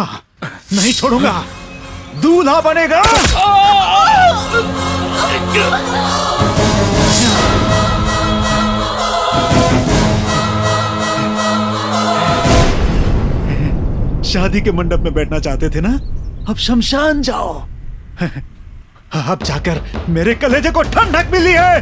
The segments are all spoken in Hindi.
हाँ, नहीं छोड़ूंगा। दूल्हा बनेगा। शादी के मंडप में बैठना चाहते थे ना, अब शमशान जाओ। अब जाकर मेरे कलेजे को ठंडक मिली है।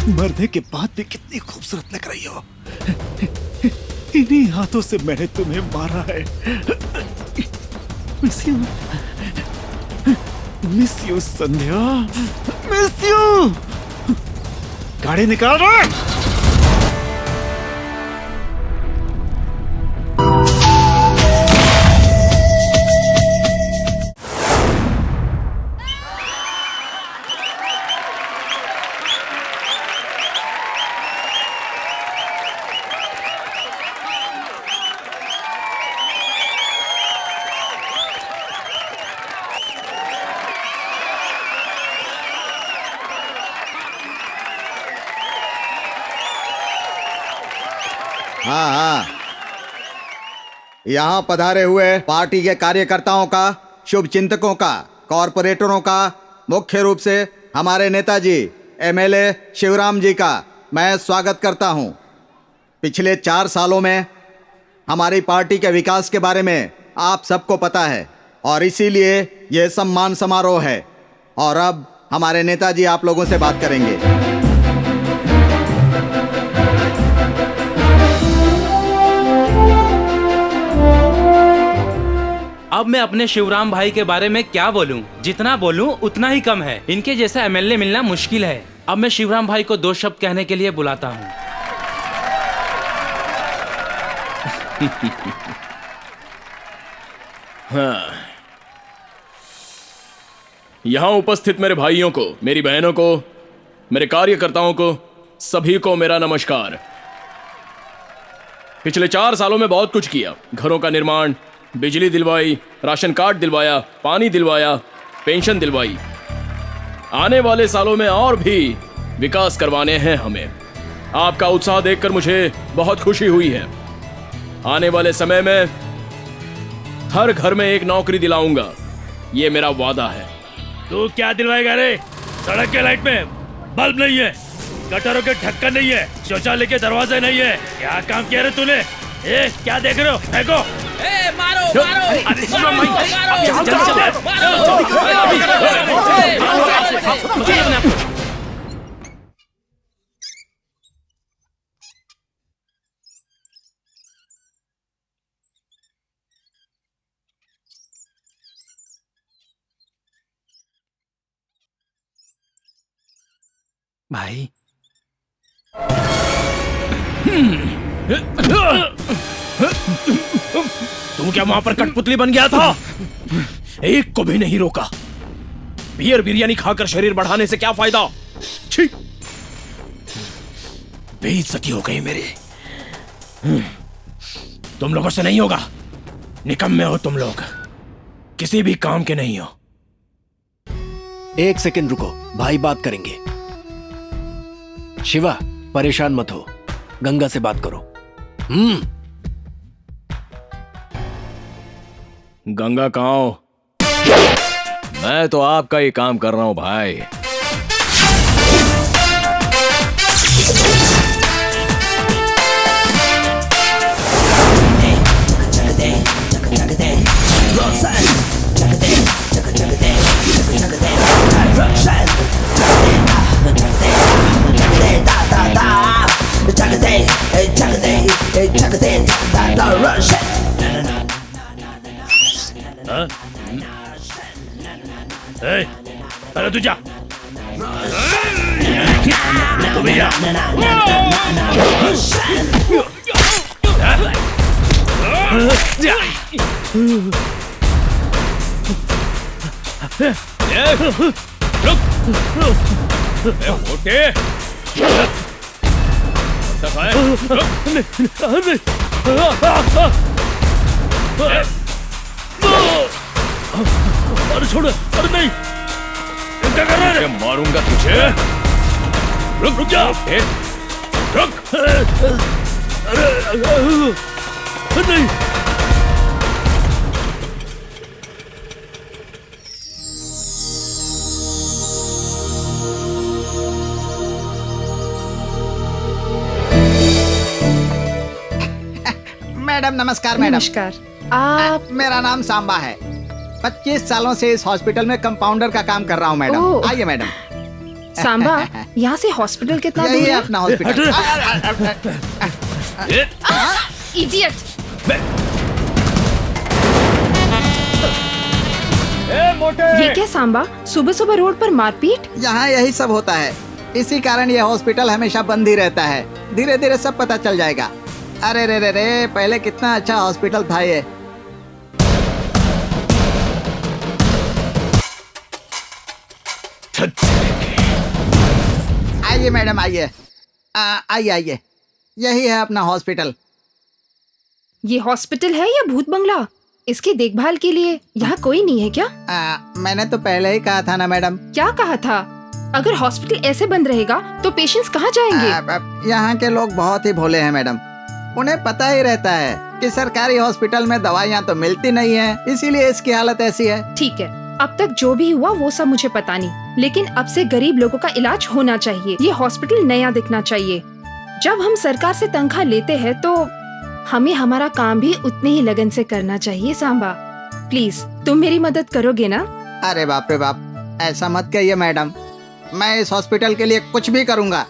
मरने के बाद भी कितनी खूबसूरत लग रही हो। इन्हीं हाथों से मैंने तुम्हें मारा है। Miss you Sandhya, miss you. गाड़ी निकाल रहा। हाँ हाँ, यहाँ पधारे हुए पार्टी के कार्यकर्ताओं का, शुभ चिंतकों का, कॉरपोरेटरों का, मुख्य रूप से हमारे नेताजी एमएलए शिवराम जी का मैं स्वागत करता हूँ। पिछले 4 सालों में हमारी पार्टी के विकास के बारे में आप सबको पता है और इसीलिए ये सम्मान समारोह है। और अब हमारे नेताजी आप लोगों से बात करेंगे। अब मैं अपने शिवराम भाई के बारे में क्या बोलूं? जितना बोलूं उतना ही कम है। इनके जैसा एमएलए मिलना मुश्किल है। अब मैं शिवराम भाई को 2 शब्द कहने के लिए बुलाता हूं। हाँ। यहाँ उपस्थित मेरे भाइयों को, मेरी बहनों को, मेरे कार्यकर्ताओं को, सभी को मेरा नमस्कार। पिछले 4 सालों में बहुत कुछ किया। घरों का निर्माण, बिजली दिलवाई, राशन कार्ड दिलवाया, पानी दिलवाया, पेंशन दिलवाई। आने वाले सालों में और भी विकास करवाने हैं हमें। आपका उत्साह देखकर मुझे बहुत खुशी हुई है। आने वाले समय में हर घर में एक नौकरी दिलाऊंगा, ये मेरा वादा है। तू क्या दिलवाएगा रे? सड़क के लाइट में बल्ब नहीं है, गटरों के ढक्कन नहीं है, शौचालय के दरवाजे नहीं है। क्या काम किया रे तूने? क्या देख रहे हो? फेंको! मारो मारो! अरे शिवराम भाई, भाई तू क्या वहां पर कठपुतली बन गया था? एक को भी नहीं रोका। बियर बिरयानी खाकर शरीर बढ़ाने से क्या फायदा? छी! बेइज्जती हो गई मेरी। तुम लोगों से नहीं होगा। निकम्मे हो तुम लोग, किसी भी काम के नहीं हो। 1 सेकंड रुको, भाई बात करेंगे। शिवा, परेशान मत हो, गंगा से बात करो। गंगा कहाँ हो? मैं तो आपका ही काम कर रहा हूं भाई। पहले तू जा। तू भी जा। मोटे अरे छोड़, अरे नहीं, क्या कर रहा है? मारूंगा तुझे। रुक रुक जा, रुक। अरे नहीं। मैडम नमस्कार। मैडम नमस्कार। आप मेरा नाम सांबा है। 25 सालों से इस हॉस्पिटल में कंपाउंडर का काम कर रहा हूँ मैडम। ओह। आइए मैडम। सांबा, यहाँ से हॉस्पिटल कितना यही दूर है है? अपना हॉस्पिटल। इडियट। ये क्या सांबा, सुबह सुबह रोड पर मारपीट? यहाँ यही सब होता है, इसी कारण ये हॉस्पिटल हमेशा बंद ही रहता है। धीरे धीरे सब पता चल जाएगा। अरे रे रे रे, पहले कितना अच्छा हॉस्पिटल था ये। आइए मैडम, आइए। आइए आइए, यही है अपना हॉस्पिटल। ये हॉस्पिटल है या भूत बंगला? इसकी देखभाल के लिए यहाँ कोई नहीं है क्या? मैंने तो पहले ही कहा था ना मैडम। क्या कहा था? अगर हॉस्पिटल ऐसे बंद रहेगा तो पेशेंट्स कहाँ जाएंगे? यहाँ के लोग बहुत ही भोले हैं मैडम। उन्हें पता ही रहता है कि सरकारी हॉस्पिटल में दवाइयाँ तो मिलती नहीं है, इसीलिए इसकी हालत ऐसी है। ठीक है, अब तक जो भी हुआ वो सब मुझे पता नहीं, लेकिन अब से गरीब लोगों का इलाज होना चाहिए। ये हॉस्पिटल नया दिखना चाहिए। जब हम सरकार से तनख्वाह लेते हैं तो हमें हमारा काम भी उतने ही लगन से करना चाहिए। सांबा, प्लीज तुम मेरी मदद करोगे ना? अरे बाप रे बाप, ऐसा मत कहिए मैडम। मैं इस हॉस्पिटल के लिए कुछ भी करूँगा।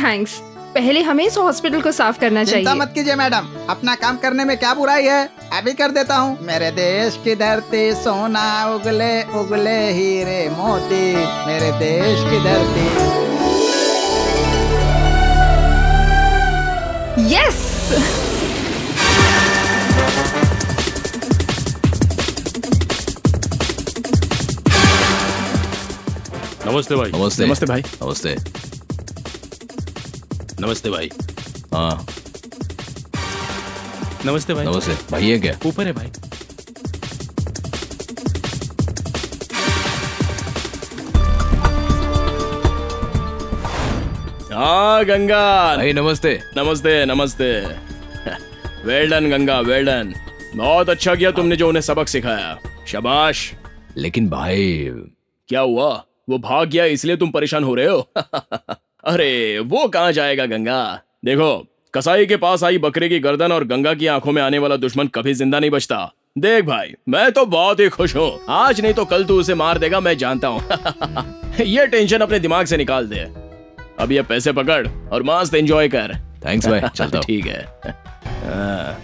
थैंक्स। पहले हमें इस हॉस्पिटल को साफ करना चिंता चाहिए। मत कीजिए मैडम, अपना काम करने में क्या बुराई है, अभी कर देता हूँ। मेरे देश की धरती सोना उगले उगले हीरे मोती, मेरे देश की धरती। यस। नमस्ते भाई। नमस्ते। नमस्ते भाई। नमस्ते। नमस्ते भाई। हाँ नमस्ते भाई। नमस्ते भाई। ये क्या? ऊपर है भाई। हाँ गंगा। भाई नमस्ते। नमस्ते नमस्ते। Well done Ganga, well done. बहुत अच्छा किया तुमने जो उन्हें सबक सिखाया, शाबाश। लेकिन भाई क्या हुआ? वो भाग गया इसलिए तुम परेशान हो रहे हो? अरे वो कहाँ जाएगा गंगा। देखो, कसाई के पास आई बकरे की गर्दन और गंगा की आंखों में आने वाला दुश्मन कभी जिंदा नहीं बचता। देख भाई, मैं तो बहुत ही खुश हूँ। आज नहीं तो कल तू उसे मार देगा, मैं जानता हूँ। ये टेंशन अपने दिमाग से निकाल दे। अब ये पैसे पकड़ और मस्त एंजॉय कर। थैंक्स भाई, चलता हूँ। ठीक है। हाँ।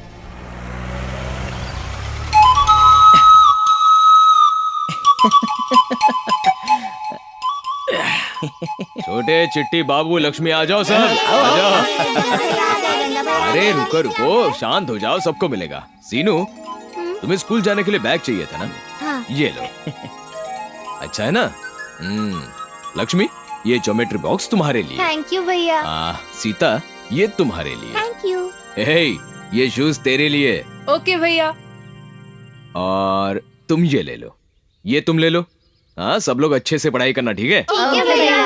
छोटे चिट्टी बाबू लक्ष्मी आ जाओ सब, आ जाओ। अरे रुको रुको, शांत हो जाओ, सबको मिलेगा। सीनू, तुम्हें स्कूल जाने के लिए बैग चाहिए था ना? हाँ। ये लो। अच्छा है ना? लक्ष्मी, ये ज्योमेट्री बॉक्स तुम्हारे लिए। थैंक यू भैया। सीता, ये तुम्हारे लिए। Thank you. हे, ये शूज तेरे लिए। ओके भैया। और तुम ये ले लो, ये तुम ले लो। हाँ, सब लोग अच्छे से पढ़ाई करना, ठीक है? ठीक है भैया।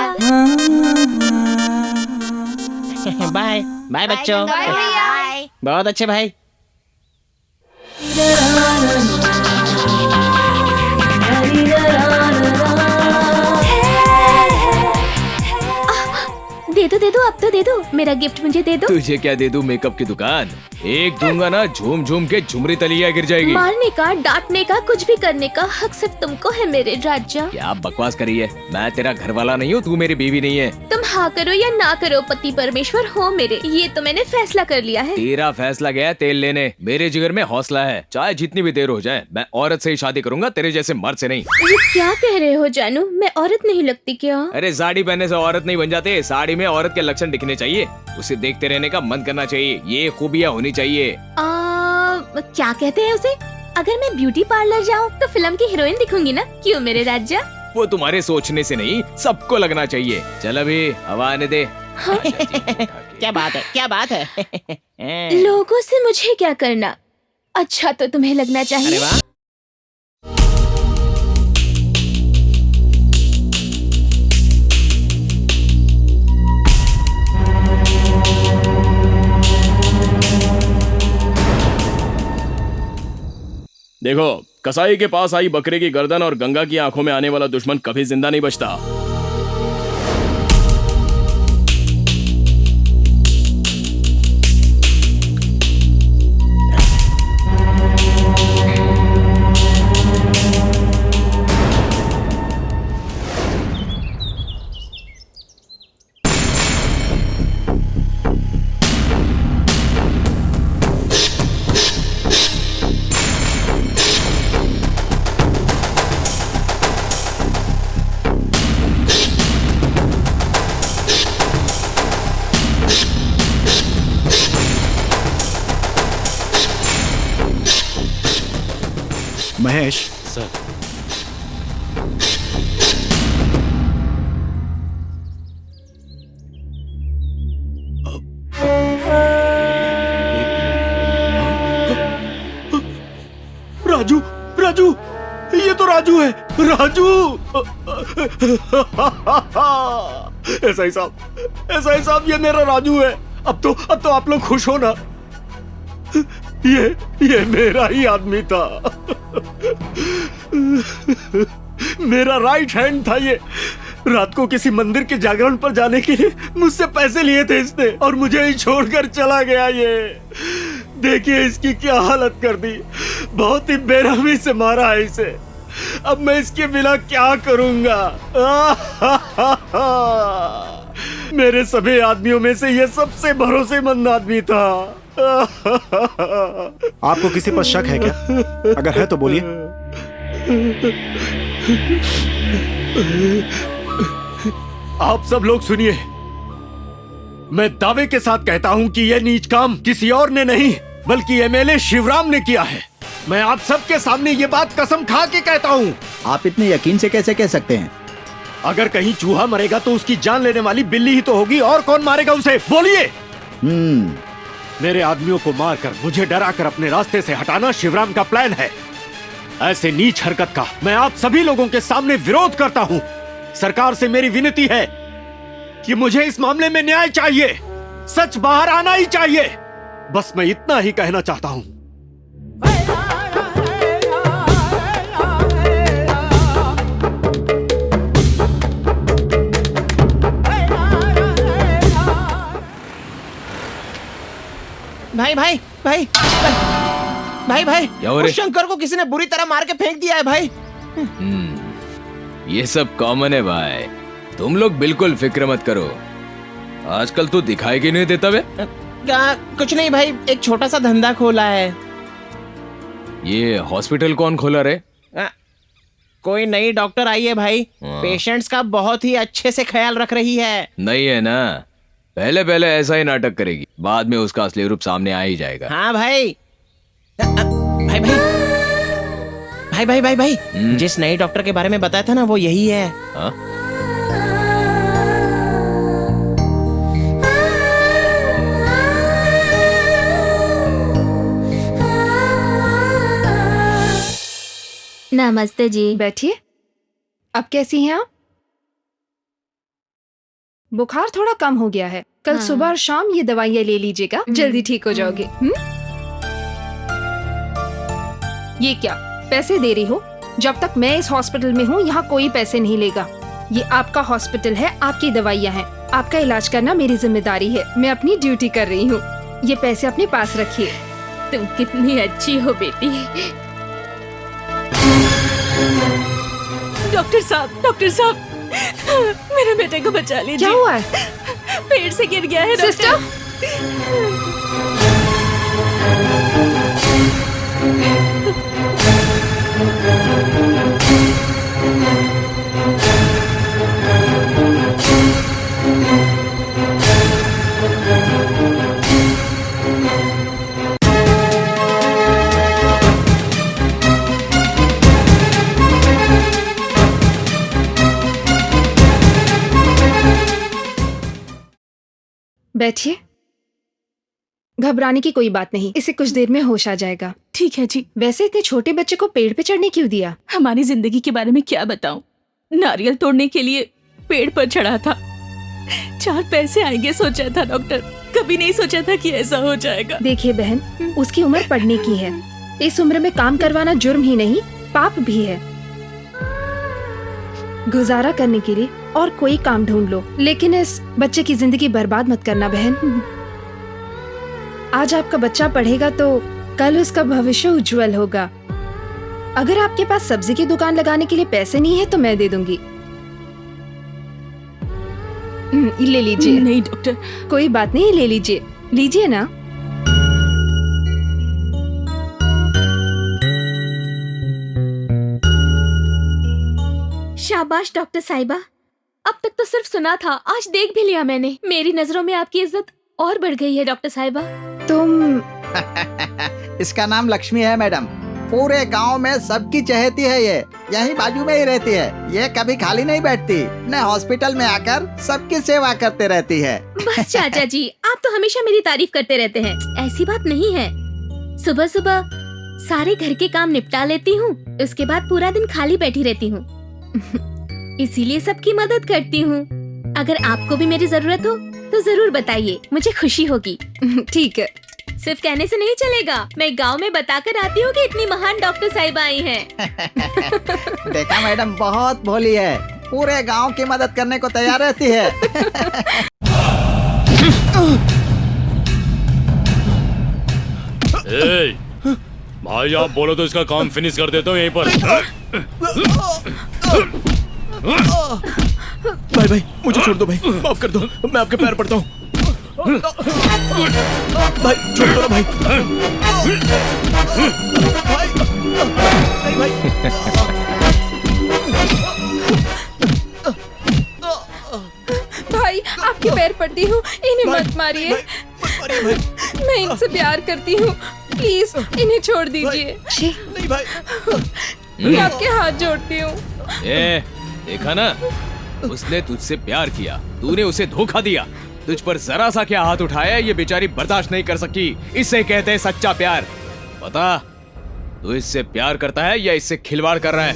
बाय बाय बच्चों। बाय भैया। बहुत अच्छे भाई। दे दो अब तो दे दो, मेरा गिफ्ट मुझे दे दो। तुझे क्या दे दूं? मेकअप की दुकान। एक दूंगा ना, झूम झूम के झुमरी तलिया गिर जाएगी। मारने का, डांटने का, कुछ भी करने का हक सिर्फ तुमको है मेरे राजा। क्या बकवास करी है? मैं तेरा घर वाला नहीं हूँ, तू मेरी बीवी नहीं है। तुम हाँ करो या ना करो, पति परमेश्वर हो मेरे, ये तो मैंने फैसला कर लिया है। तेरा फैसला गया तेल लेने। मेरे जिगर में हौसला है, चाहे जितनी भी देर हो जाए, मैं औरत से ही शादी करूंगा, तेरे जैसे मर्द से नहीं। ये क्या कह रहे हो जानू? मैं औरत नहीं लगती क्या? अरे साड़ी पहनने से औरत नहीं बन जाते, साड़ी में औरत के लक्षण दिखने चाहिए, उसे देखते रहने का मन करना चाहिए, ये खूबियाँ होनी चाहिए। क्या कहते हैं उसे? अगर मैं ब्यूटी पार्लर जाऊँ तो फिल्म की हीरोइन दिखूंगी ना? क्यों मेरे राजा? वो तुम्हारे सोचने से नहीं, सबको लगना चाहिए। चल अभी हवा आने दे। क्या बात है, क्या बात है। लोगों से मुझे क्या करना, अच्छा तो तुम्हें लगना अरे चाहिए। वाह। देखो, कसाई के पास आई बकरे की गर्दन और गंगा की आंखों में आने वाला दुश्मन कभी जिंदा नहीं बचता। महेश, सर। राजू, राजू, ये तो राजू है। राजू। एसआई साहब, ये मेरा राजू है। अब तो आप लोग खुश हो ना। ये मेरा ही आदमी था। मेरा राइट हैंड था ये। रात को किसी मंदिर के जागरण पर जाने के लिए मुझसे पैसे लिए थे इसने, और मुझे ही छोड़कर चला गया। ये देखिए इसकी क्या हालत कर दी। बहुत ही बेरहमी से मारा है इसे। अब मैं इसके बिना क्या करूंगा। मेरे सभी आदमियों में से ये सबसे भरोसेमंद आदमी था। आपको किसी पर शक है क्या? अगर है तो बोलिए। आप सब लोग सुनिए, मैं दावे के साथ कहता हूं कि यह नीच काम किसी और ने नहीं बल्कि एमएलए शिवराम ने किया है। मैं आप सबके सामने ये बात कसम खा के कहता हूं। आप इतने यकीन से कैसे कह सकते हैं? अगर कहीं चूहा मरेगा तो उसकी जान लेने वाली बिल्ली ही तो होगी, और कौन मारेगा उसे? बोलिए। मेरे आदमियों को मारकर, मुझे डराकर अपने रास्ते से हटाना शिवराम का प्लान है। ऐसे नीच हरकत का मैं आप सभी लोगों के सामने विरोध करता हूं। सरकार से मेरी विनती है कि मुझे इस मामले में न्याय चाहिए। सच बाहर आना ही चाहिए। बस मैं इतना ही कहना चाहता हूं। भाई भाई भाई भाई भाई क्या हो रे? उस शंकर को किसी ने बुरी तरह मार के फेंक दिया है भाई। ये सब कॉमन है भाई, तुम लोग बिल्कुल फिक्र मत करो। आजकल तो दिखाई क्यों नहीं देता बे? क्या? कुछ नहीं भाई, एक छोटा सा धंधा खोला है। ये हॉस्पिटल कौन खोला रे? कोई नई डॉक्टर आई है भाई, पेशेंट्स का बहुत ही अच्छे से ख्याल रख रही है। नहीं है ना, पहले पहले ऐसा ही नाटक करेगी, बाद में उसका असली रूप सामने आ ही जाएगा। हाँ भाई। भाई भाई भाई भाई भाई भाई जिस नई डॉक्टर के बारे में बताया था ना, वो यही है। हाँ? नमस्ते जी। बैठिए। अब कैसी हैं आप? बुखार थोड़ा कम हो गया है। कल हाँ। सुबह और शाम ये दवाइयाँ ले लीजिएगा, जल्दी ठीक हो जाओगे। ये क्या पैसे दे रही हो? जब तक मैं इस हॉस्पिटल में हूँ यहाँ कोई पैसे नहीं लेगा। ये आपका हॉस्पिटल है, आपकी दवाइयाँ हैं, आपका इलाज करना मेरी जिम्मेदारी है। मैं अपनी ड्यूटी कर रही हूँ। ये पैसे अपने पास रखिए। तुम कितनी अच्छी हो बेटी। डॉक्टर साहब, मेरे बेटे को बचा लीजिए। क्या हुआ है? पेड़ से गिर गया है सिस्टर। बैठिए। घबराने की कोई बात नहीं, इसे कुछ देर में होश आ जाएगा। ठीक है जी। वैसे इतने छोटे बच्चे को पेड़ पे चढ़ने क्यों दिया? हमारी जिंदगी के बारे में क्या बताऊं। नारियल तोड़ने के लिए पेड़ पर चढ़ा था, 4 पैसे आएंगे सोचा था डॉक्टर, कभी नहीं सोचा था कि ऐसा हो जाएगा। देखिए बहन, उसकी उम्र पढ़ने की है। इस उम्र में काम करवाना जुर्म ही नहीं, पाप भी है। गुजारा करने के लिए और कोई काम ढूंढ लो, लेकिन इस बच्चे की जिंदगी बर्बाद मत करना बहन। आज आपका बच्चा पढ़ेगा तो कल उसका भविष्य उज्जवल होगा। अगर आपके पास सब्जी की दुकान लगाने के लिए पैसे नहीं है तो मैं दे दूंगी। ले लीजिए। नहीं डॉक्टर। कोई बात नहीं, ले लीजिए, लीजिए ना। शाबाश डॉक्टर साहिबा, अब तक तो सिर्फ सुना था, आज देख भी लिया मैंने। मेरी नजरों में आपकी इज्जत और बढ़ गई है डॉक्टर साहिबा। तुम इसका नाम लक्ष्मी है मैडम। पूरे गांव में सबकी चहेती है ये। यहीं बाजू में ही रहती है। ये कभी खाली नहीं बैठती, न हॉस्पिटल में आकर सबकी सेवा करते रहती है। बस चाचा जी, आप तो हमेशा मेरी तारीफ करते रहते हैं। ऐसी बात नहीं है। सुबह सुबह सारे घर के काम निपटा लेती हूँ, उसके बाद पूरा दिन खाली बैठी रहती हूँ। इसीलिए सबकी मदद करती हूँ। अगर आपको भी मेरी जरूरत हो तो जरूर बताइए, मुझे खुशी होगी। ठीक है। सिर्फ कहने से नहीं चलेगा, मैं गांव में बताकर आती हूँ कि इतनी महान डॉक्टर साहिबा आई हैं। देखा मैडम, बहुत भोली है, पूरे गांव की मदद करने को तैयार रहती है। ए, भाई आप बोलो तो इसका काम फिनिश कर देता हूँ यहीं पर। भाई भाई मुझे छोड़ दो भाई, माफ कर दो, मैं आपके पैर पड़ता हूँ। भाई छोड़ दो ना भाई। भाई आपके पैर पड़ती हूँ, इन्हें मत मारिए। मैं इनसे प्यार करती हूँ, प्लीज इन्हें छोड़ दीजिए। नहीं भाई। मैं आपके हाथ जोड़ती हूँ। देखा ना, उसने तुझसे प्यार किया, तूने उसे धोखा दिया। तुझ पर जरा सा क्या हाथ उठाया, ये बेचारी बर्दाश्त नहीं कर सकी। इसे कहते हैं सच्चा प्यार। बता, तू इससे प्यार करता है या इससे खिलवाड़ कर रहा है?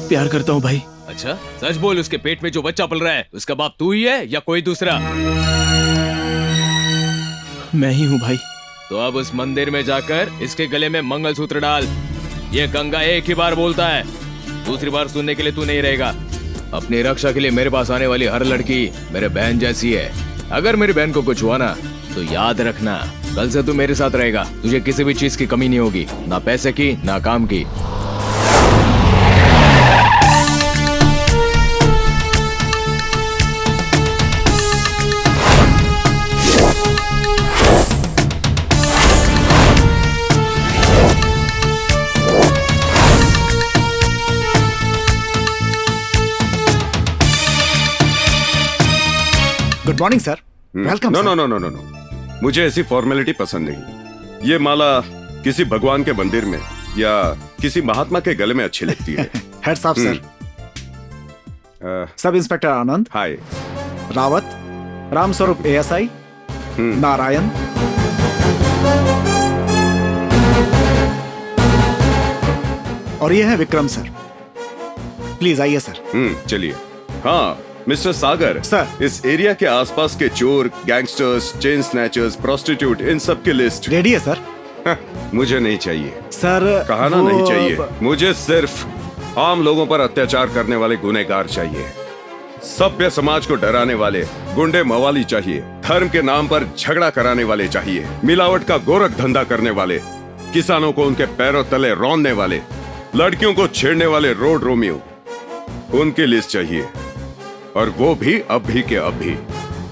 प्यार करता हूँ भाई। अच्छा, सच बोल, उसके पेट में जो बच्चा पल रहा है उसका बाप तू ही है या कोई दूसरा? मैं ही हूँ भाई। तो अब उस मंदिर में जाकर इसके गले में मंगलसूत्र डाल। ये गंगा एक ही बार बोलता है, दूसरी बार सुनने के लिए तू नहीं रहेगा। अपनी रक्षा के लिए मेरे पास आने वाली हर लड़की मेरे बहन जैसी है। अगर मेरी बहन को कुछ हुआ ना तो याद रखना, कल से तू मेरे साथ रहेगा। तुझे किसी भी चीज की कमी नहीं होगी, ना पैसे की ना काम की। Good morning sir. Welcome. No no no no no no, मुझे ऐसी फॉर्मेलिटी पसंद नहीं। ये माला किसी भगवान के मंदिर में या किसी महात्मा के गले में अच्छी लगती है। Heads up sir. Sub inspector Anand. Hi. Rawat, Ramswaroop ASI, Narayan. और ये है विक्रम सर। प्लीज आइए सर। चलिए। हाँ मिस्टर सागर सर, इस एरिया के आसपास के चोर, गैंगस्टर्स, चेन स्नैचर्स, प्रोस्टिट्यूट, इन सब की लिस्ट रेडी है सर। मुझे नहीं चाहिए सर। कहा ना, नहीं चाहिए। मुझे सिर्फ आम लोगों पर अत्याचार करने वाले गुनहगार चाहिए। सभ्य समाज को डराने वाले गुंडे मवाली चाहिए। धर्म के नाम पर झगड़ा कराने वाले चाहिए। मिलावट का गोरख धंधा करने वाले, किसानों को उनके पैरों तले रौंदने वाले, लड़कियों को छेड़ने वाले रोड रोमियो, उनकी लिस्ट चाहिए। और वो भी अभी के अभी।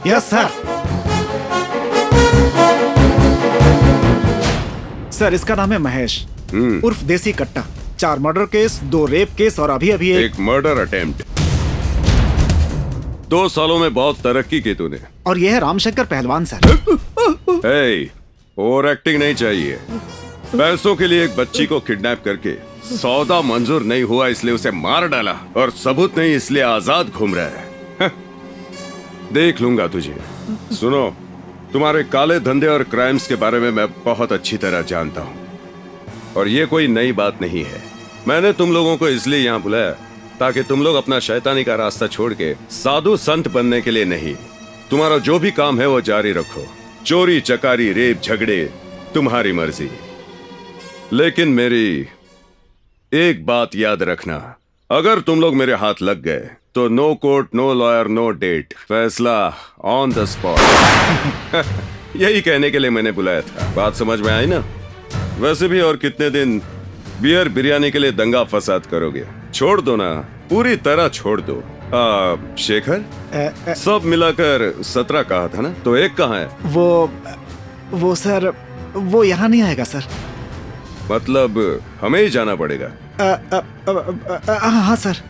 Yes sir. सर इसका नाम है महेश उर्फ देसी कट्टा। 4 मर्डर केस, 2 रेप केस और अभी एक मर्डर अटेम्प्ट। 2 सालों में बहुत तरक्की की तूने। और यह है रामशंकर पहलवान सर। ओवर एक्टिंग नहीं चाहिए। पैसों के लिए एक बच्ची को किडनैप करके सौदा मंजूर नहीं हुआ इसलिए उसे मार डाला, और सबूत नहीं इसलिए आजाद घूम रहा है। देख लूंगा तुझे। सुनो, तुम्हारे काले धंधे और क्राइम्स के बारे में मैं बहुत अच्छी तरह जानता हूँ, और ये कोई नई बात नहीं है। मैंने तुम लोगों को इसलिए यहाँ बुलाया ताकि तुम लोग अपना शैतानी का रास्ता छोड़ के साधु संत बनने के लिए नहीं, तुम्हारा जो भी काम है वो जारी रखो। चोरी चकारी रेप झगड़े तुम्हारी मर्जी, लेकिन मेरी एक बात याद रखना, अगर तुम लोग मेरे हाथ लग गए तो no court, no lawyer, no date, फैसला ऑन द स्पॉट। यही कहने के लिए मैंने बुलाया था। बात समझ में आई ना? वैसे भी और कितने दिन बियर बिरयानी के लिए दंगा फसाद करोगे? छोड़ दो ना, पूरी तरह छोड़ दो। शेखर, सब मिलाकर 17 कहा था ना, तो एक कहाँ है? वो सर, वो यहाँ नहीं आएगा सर। मतलब हमें ही जाना पड़ेगा? हाँ सर।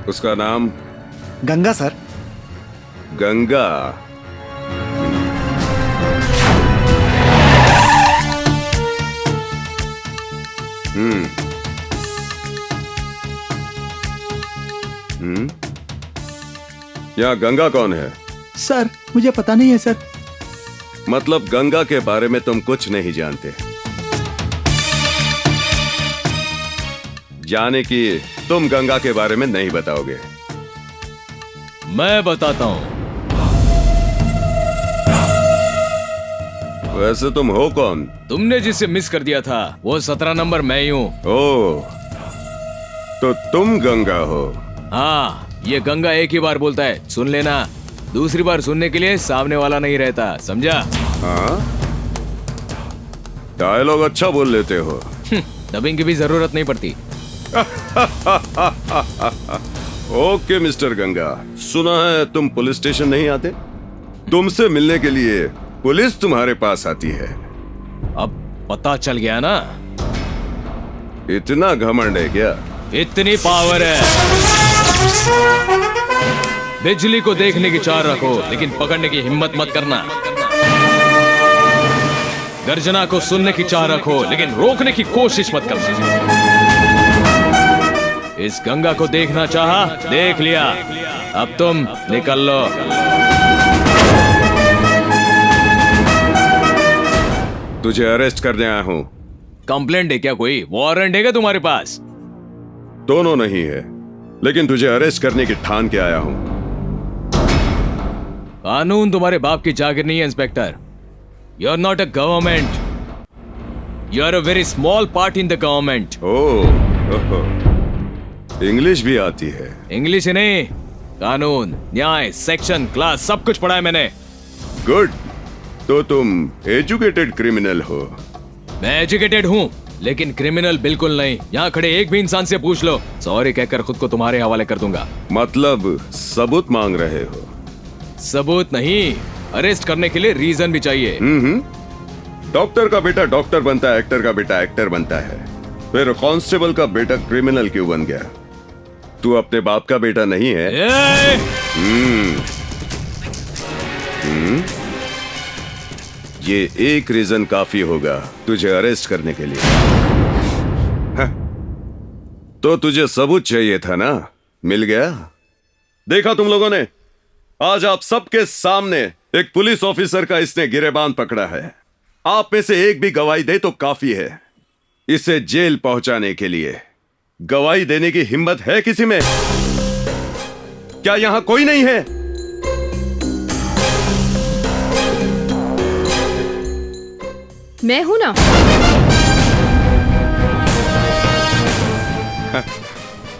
उसका नाम? गंगा सर। गंगा? यहाँ गंगा कौन है? सर मुझे पता नहीं है सर। मतलब गंगा के बारे में तुम कुछ नहीं जानते? जाने की तुम गंगा के बारे में नहीं बताओगे? मैं बताता हूं। वैसे तुम हो कौन? तुमने जिसे मिस कर दिया था वो 17 नंबर मैं ही हूं। ओह, तो तुम गंगा हो? हाँ, ये गंगा एक ही बार बोलता है, सुन लेना। दूसरी बार सुनने के लिए सामने वाला नहीं रहता, समझा? हाँ, डायलॉग अच्छा बोल लेते हो। डबिंग की भी जरूरत नहीं पड़ती। ओके मिस्टर गंगा, सुना है तुम पुलिस स्टेशन नहीं आते? तुमसे मिलने के लिए पुलिस तुम्हारे पास आती है। अब पता चल गया ना? इतना घमंड है क्या? इतनी पावर है। बिजली को देखने की चाह रखो, लेकिन पकड़ने की हिम्मत मत करना। गर्जना को सुनने की चाह रखो, लेकिन रोकने की कोशिश मत करना। इस गंगा को देखना चाहा, देख लिया, अब तुम निकल लो। तुझे अरेस्ट करने आया हूं। कंप्लेंट है क्या? कोई वारंट है क्या तुम्हारे पास? दोनों नहीं है, लेकिन तुझे अरेस्ट करने की ठान के आया हूं। कानून तुम्हारे बाप की जागीर नहीं है inspector. You are not a government, you are a very small part in the government. Oh, English भी आती है? इंग्लिश ही नहीं, कानून, न्याय, सेक्शन, क्लास सब कुछ पढ़ा है मैंने। गुड, तो तुम एजुकेटेड क्रिमिनल हो? मैं एजुकेटेड हूँ, लेकिन क्रिमिनल बिल्कुल नहीं। यहाँ खड़े एक भी इंसान से पूछ लो, सॉरी कहकर खुद को तुम्हारे हवाले कर दूंगा। मतलब सबूत मांग रहे हो? सबूत नहीं, अरेस्ट करने के लिए रीजन भी चाहिए। डॉक्टर का बेटा डॉक्टर बनता है, एक्टर का बेटा एक्टर बनता है, फिर कांस्टेबल का बेटा क्रिमिनल क्यों बन गया? तू अपने बाप का बेटा नहीं है? ये एक रीजन काफी होगा तुझे अरेस्ट करने के लिए। तो तुझे सबूत चाहिए था ना, मिल गया। देखा तुम लोगों ने, आज आप सबके सामने एक पुलिस ऑफिसर का इसने गिरेबान पकड़ा है। आप में से एक भी गवाही दे तो काफी है इसे जेल पहुंचाने के लिए। गवाही देने की हिम्मत है किसी में? क्या यहां कोई नहीं है? मैं हूं ना।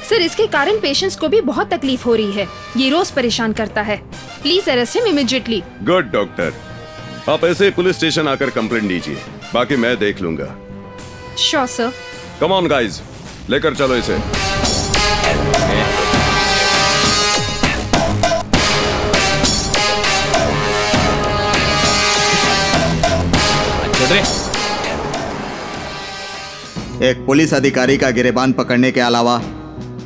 सर, इसके कारण पेशेंट्स को भी बहुत तकलीफ हो रही है। ये रोज परेशान करता है। Please arrest him immediately. Good doctor, आप ऐसे पुलिस स्टेशन आकर कंप्लेंट दीजिए, बाकी मैं देख लूंगा। Sure sir. Come on guys, लेकर चलो इसे। एक पुलिस अधिकारी का गिरेबान पकड़ने के अलावा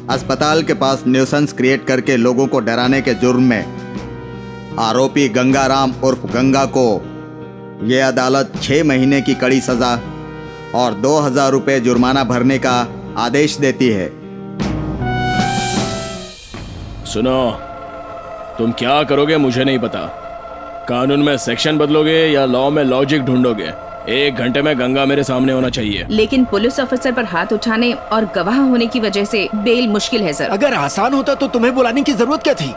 अस्पताल के पास न्यूसेंस क्रिएट करके लोगों को डराने के जुर्म में आरोपी गंगाराम उर्फ गंगा को यह अदालत 6 महीने की कड़ी सजा और 2000 रुपये जुर्माना भरने का आदेश देती है। सुनो, तुम क्या करोगे मुझे नहीं पता। कानून में सेक्शन बदलोगे या लॉ में लॉजिक ढूंढोगे? 1 घंटे में गंगा मेरे सामने होना चाहिए। लेकिन पुलिस ऑफिसर पर हाथ उठाने और गवाह होने की वजह से बेल मुश्किल है सर। अगर आसान होता तो तुम्हें बुलाने की जरूरत क्या थी?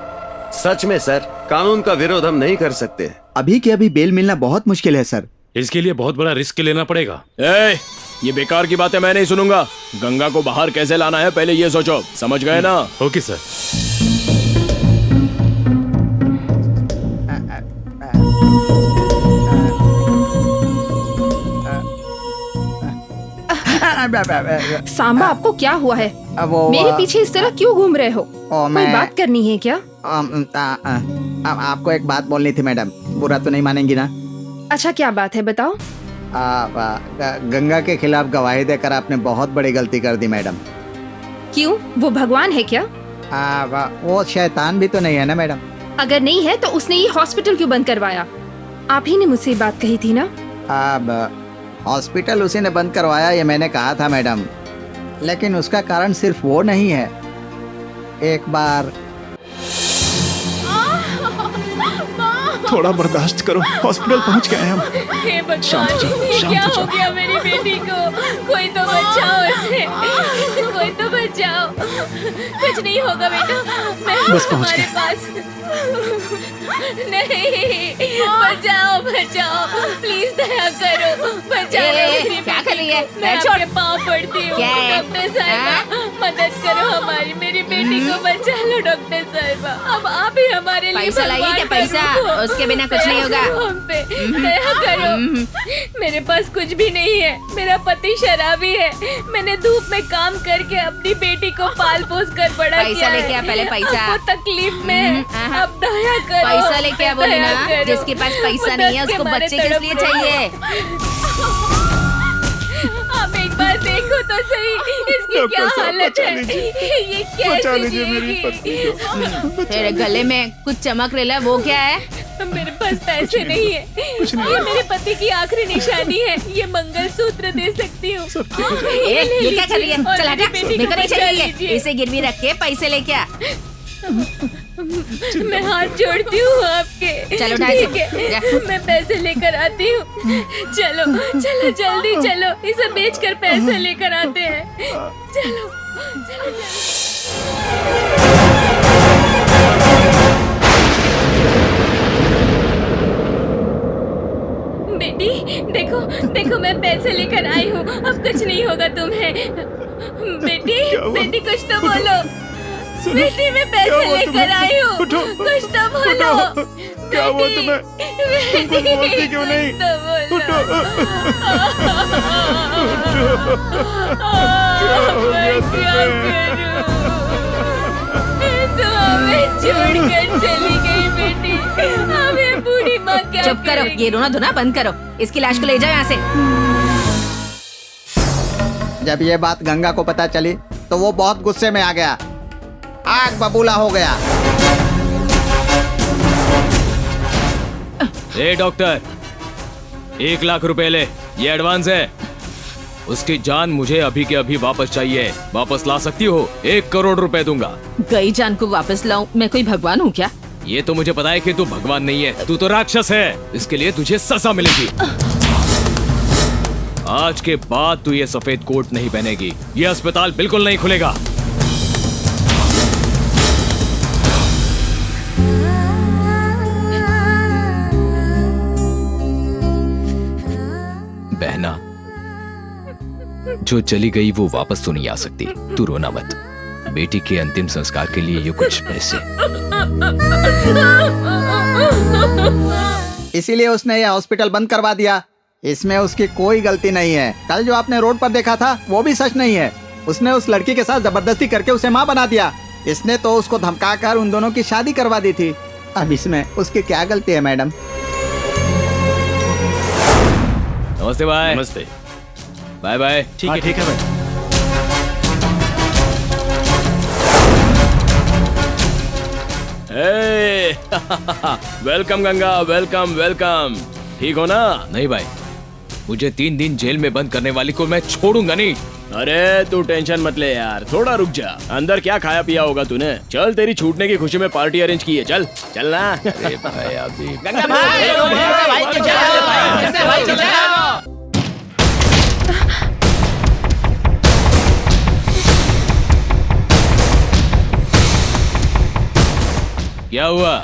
सच में सर, कानून का विरोध हम नहीं कर सकते। अभी के अभी बेल मिलना बहुत मुश्किल है सर। इसके लिए बहुत बड़ा रिस्क लेना पड़ेगा। ये बेकार की बातें मैं नहीं सुनूंगा। गंगा को बाहर कैसे लाना है पहले ये सोचो, समझ गए ना? Okay sir. सांबा, आपको क्या हुआ है? मेरे पीछे इस तरह क्यों घूम रहे हो? कोई बात करनी है क्या? आपको एक बात बोलनी थी मैडम, बुरा तो नहीं मानेंगी ना? अच्छा, क्या बात है बताओ। गंगा के खिलाफ गवाही देकर आपने बहुत बड़ी गलती कर दी मैडम। क्यों? वो भगवान है क्या? वो शैतान भी तो नहीं है ना मैडम? अगर नहीं है तो उसने ये हॉस्पिटल क्यों बंद करवाया? आप ही ने मुझसे बात कही थी ना? हॉस्पिटल उसी ने बंद करवाया, ये मैंने कहा था मैडम, लेकिन उसका कारण सिर्फ वो नहीं है। एक बार थोड़ा बर्दाश्त करो, हॉस्पिटल पहुंच गए हम। हे भगवान, शांत हो जाओ, ये शांत क्या हो हो जाओ। गया मेरी बेटी को? कोई तो बचाओ उसे, कोई तो बचाओ। कुछ नहीं होगा बेटा, मैं हूँ बस पहुंच तुम्हारे गए। पास। नहीं, बचाओ बचाओ, प्लीज दया करो, बचाओ मेरी क्या कर रही है? बेटी को। मैं आपके पाँव पड़ती हूँ। क्या है? डॉक्टर साहिबा, मदद करो हमारी, मेरी बेटी को बचा लो डॉक्टर साहिबा। अब आप ही हमारे लिए पैसा लाइए क्या? भगवान का पैसा? रूप हो। उसके बिना कुछ नहीं होगा। दया करो हम पे, दया करो। मेरे पास कुछ भी नहीं है, मेरा पति शराबी है। मैंने धूप में काम करके अपनी बेटी को पाल पोस कर बड़ा पैसा किया है। लेके आ, पहले पैसा। अब वो तकलीफ में है, अब दया करो। पैसा लेके आ, बोले दया ना। करो। जिसके पास पैसा वो नहीं है दर्द के उसको मारे बच्चे किस तड़प लिए रहा है। चाहिए? आप एक बार देखो तो सही, इसकी क्या हालत है? ये कैसे जिएगी? तेरे गले में कुछ चमक रहा है, वो क्या है? मेरे पास पैसे नहीं है, ये मेरे पति की आखिरी निशानी है। ये मंगलसूत्र दे सकती हूँ। ये क्या कर रही है? और चल हटा, मेरी बेटी मेरे को को नहीं बचा चाहिए। लीजिए। इसे गिरवी रख के पैसे लेके आ। मैं हाथ जोड़ती हूँ आपके। चलो, ढाई सौ। ठीक है, जा। मैं पैसे लेकर आती हूँ। चलो चलो जल्दी चलो, इसे बेचकर पैसे लेकर आते हैं। चलो चलो बेटी, देखो देखो, मैं पैसे लेकर आई हूँ। अब कुछ नहीं होगा तुम्हें। बेटी बेटी, कुछ तो बोलो। बेटी, मैं पैसे लेकर आई हूँ, कुछ तो बोलो। क्या हुआ तुम्हें? तुम कुछ बोलती क्यों नहीं? तो हमें छोड़कर चली गई बेटी। हमें बूढ़ी माँ क्या चुप करो, करेगी? ये रोना धोना बंद करो। इसकी लाश को ले जाओ यहाँ से। जब ये बात गंगा को पता चली तो वो बहुत गुस्से में आ गया, आग बबूला हो गया। ए डॉक्टर, 1 लाख रुपए ले, ये एडवांस है। उसकी जान मुझे अभी के अभी वापस चाहिए। वापस ला सकती हो? 1 करोड़ रुपए दूंगा। गई जान को वापस लाऊं? मैं कोई भगवान हूँ क्या? ये तो मुझे पता है कि तू भगवान नहीं है, तू तो राक्षस है। इसके लिए तुझे सजा मिलेगी। आज के बाद तू ये सफेद कोट नहीं पहनेगी। ये अस्पताल बिल्कुल नहीं खुलेगा। बहना, जो चली गई वो वापस तो नहीं आ सकती। तू रोना मत। बेटी के अंतिम संस्कार के लिए ये कुछ पैसे। इसीलिए उसने यह हॉस्पिटल बंद करवा दिया। इसमें उसकी कोई गलती नहीं है। कल जो आपने रोड पर देखा था वो भी सच नहीं है। उसने उस लड़की के साथ जबरदस्ती करके उसे माँ बना दिया। इसने तो उसको धमकाकर उन दोनों की शादी करवा दी थी। अब इसमें उसकी क्या गलती है मैडम? नमस्ते भाई। नमस्ते। Bye bye. ठीक है भाई। Welcome Ganga, welcome welcome. ठीक हो ना? नहीं भाई, मुझे 3 दिन जेल में बंद करने वाली को मैं छोड़ूंगा नहीं। अरे तू टेंशन मत ले यार, थोड़ा रुक जा। अंदर क्या खाया पिया होगा तूने? चल, तेरी छूटने की खुशी में पार्टी अरेंज की है। चल चल ना। अरे भाई अभी गंगा भाई, क्या हुआ?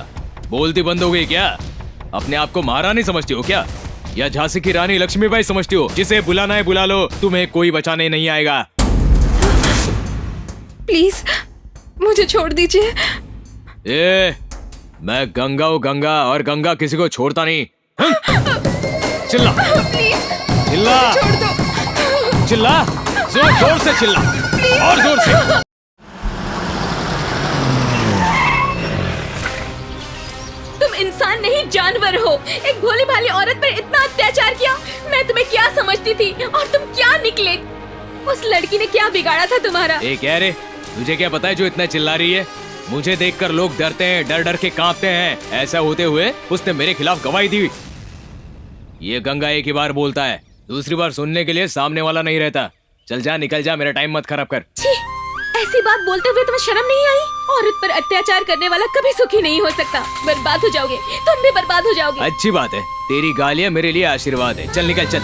बोलती बंद हो गई क्या? अपने आप को महारानी समझती हो क्या, या झांसी की रानी लक्ष्मीबाई समझती हो? जिसे बुलाना है बुला लो, तुम्हें कोई बचाने नहीं आएगा। प्लीज मुझे छोड़ दीजिए। मैं गंगा हूँ गंगा, और गंगा किसी को छोड़ता नहीं। चिल्ला प्लीज चिल्ला छोड़ दो। चिल्ला, जोर जोर से चिल्ला, और जोर से। तुम इंसान नहीं जानवर हो। एक भोली भाली औरत पर इतना अत्याचार किया। मैं तुम्हें क्या समझती थी और तुम क्या निकले? उस लड़की ने क्या बिगाड़ा था तुम्हारा? क्या रे, तुझे क्या पता है जो इतना चिल्ला रही है? मुझे देखकर लोग डरते हैं, डर डर के कांपते हैं। ऐसा होते हुए उसने मेरे खिलाफ गवाही दी। ये गंगा एक ही बार बोलता है, दूसरी बार सुनने के लिए सामने वाला नहीं रहता। चल जा, निकल जा, मेरा टाइम मत खराब कर। छी, ऐसी बात बोलते हुए तुम्हें शर्म नहीं आई? औरत पर अत्याचार करने वाला कभी सुखी नहीं हो सकता। बर्बाद हो जाओगे, तुम भी बर्बाद हो जाओगे। अच्छी बात है, तेरी गालियाँ मेरे लिए आशीर्वाद है। चल निकल, चल।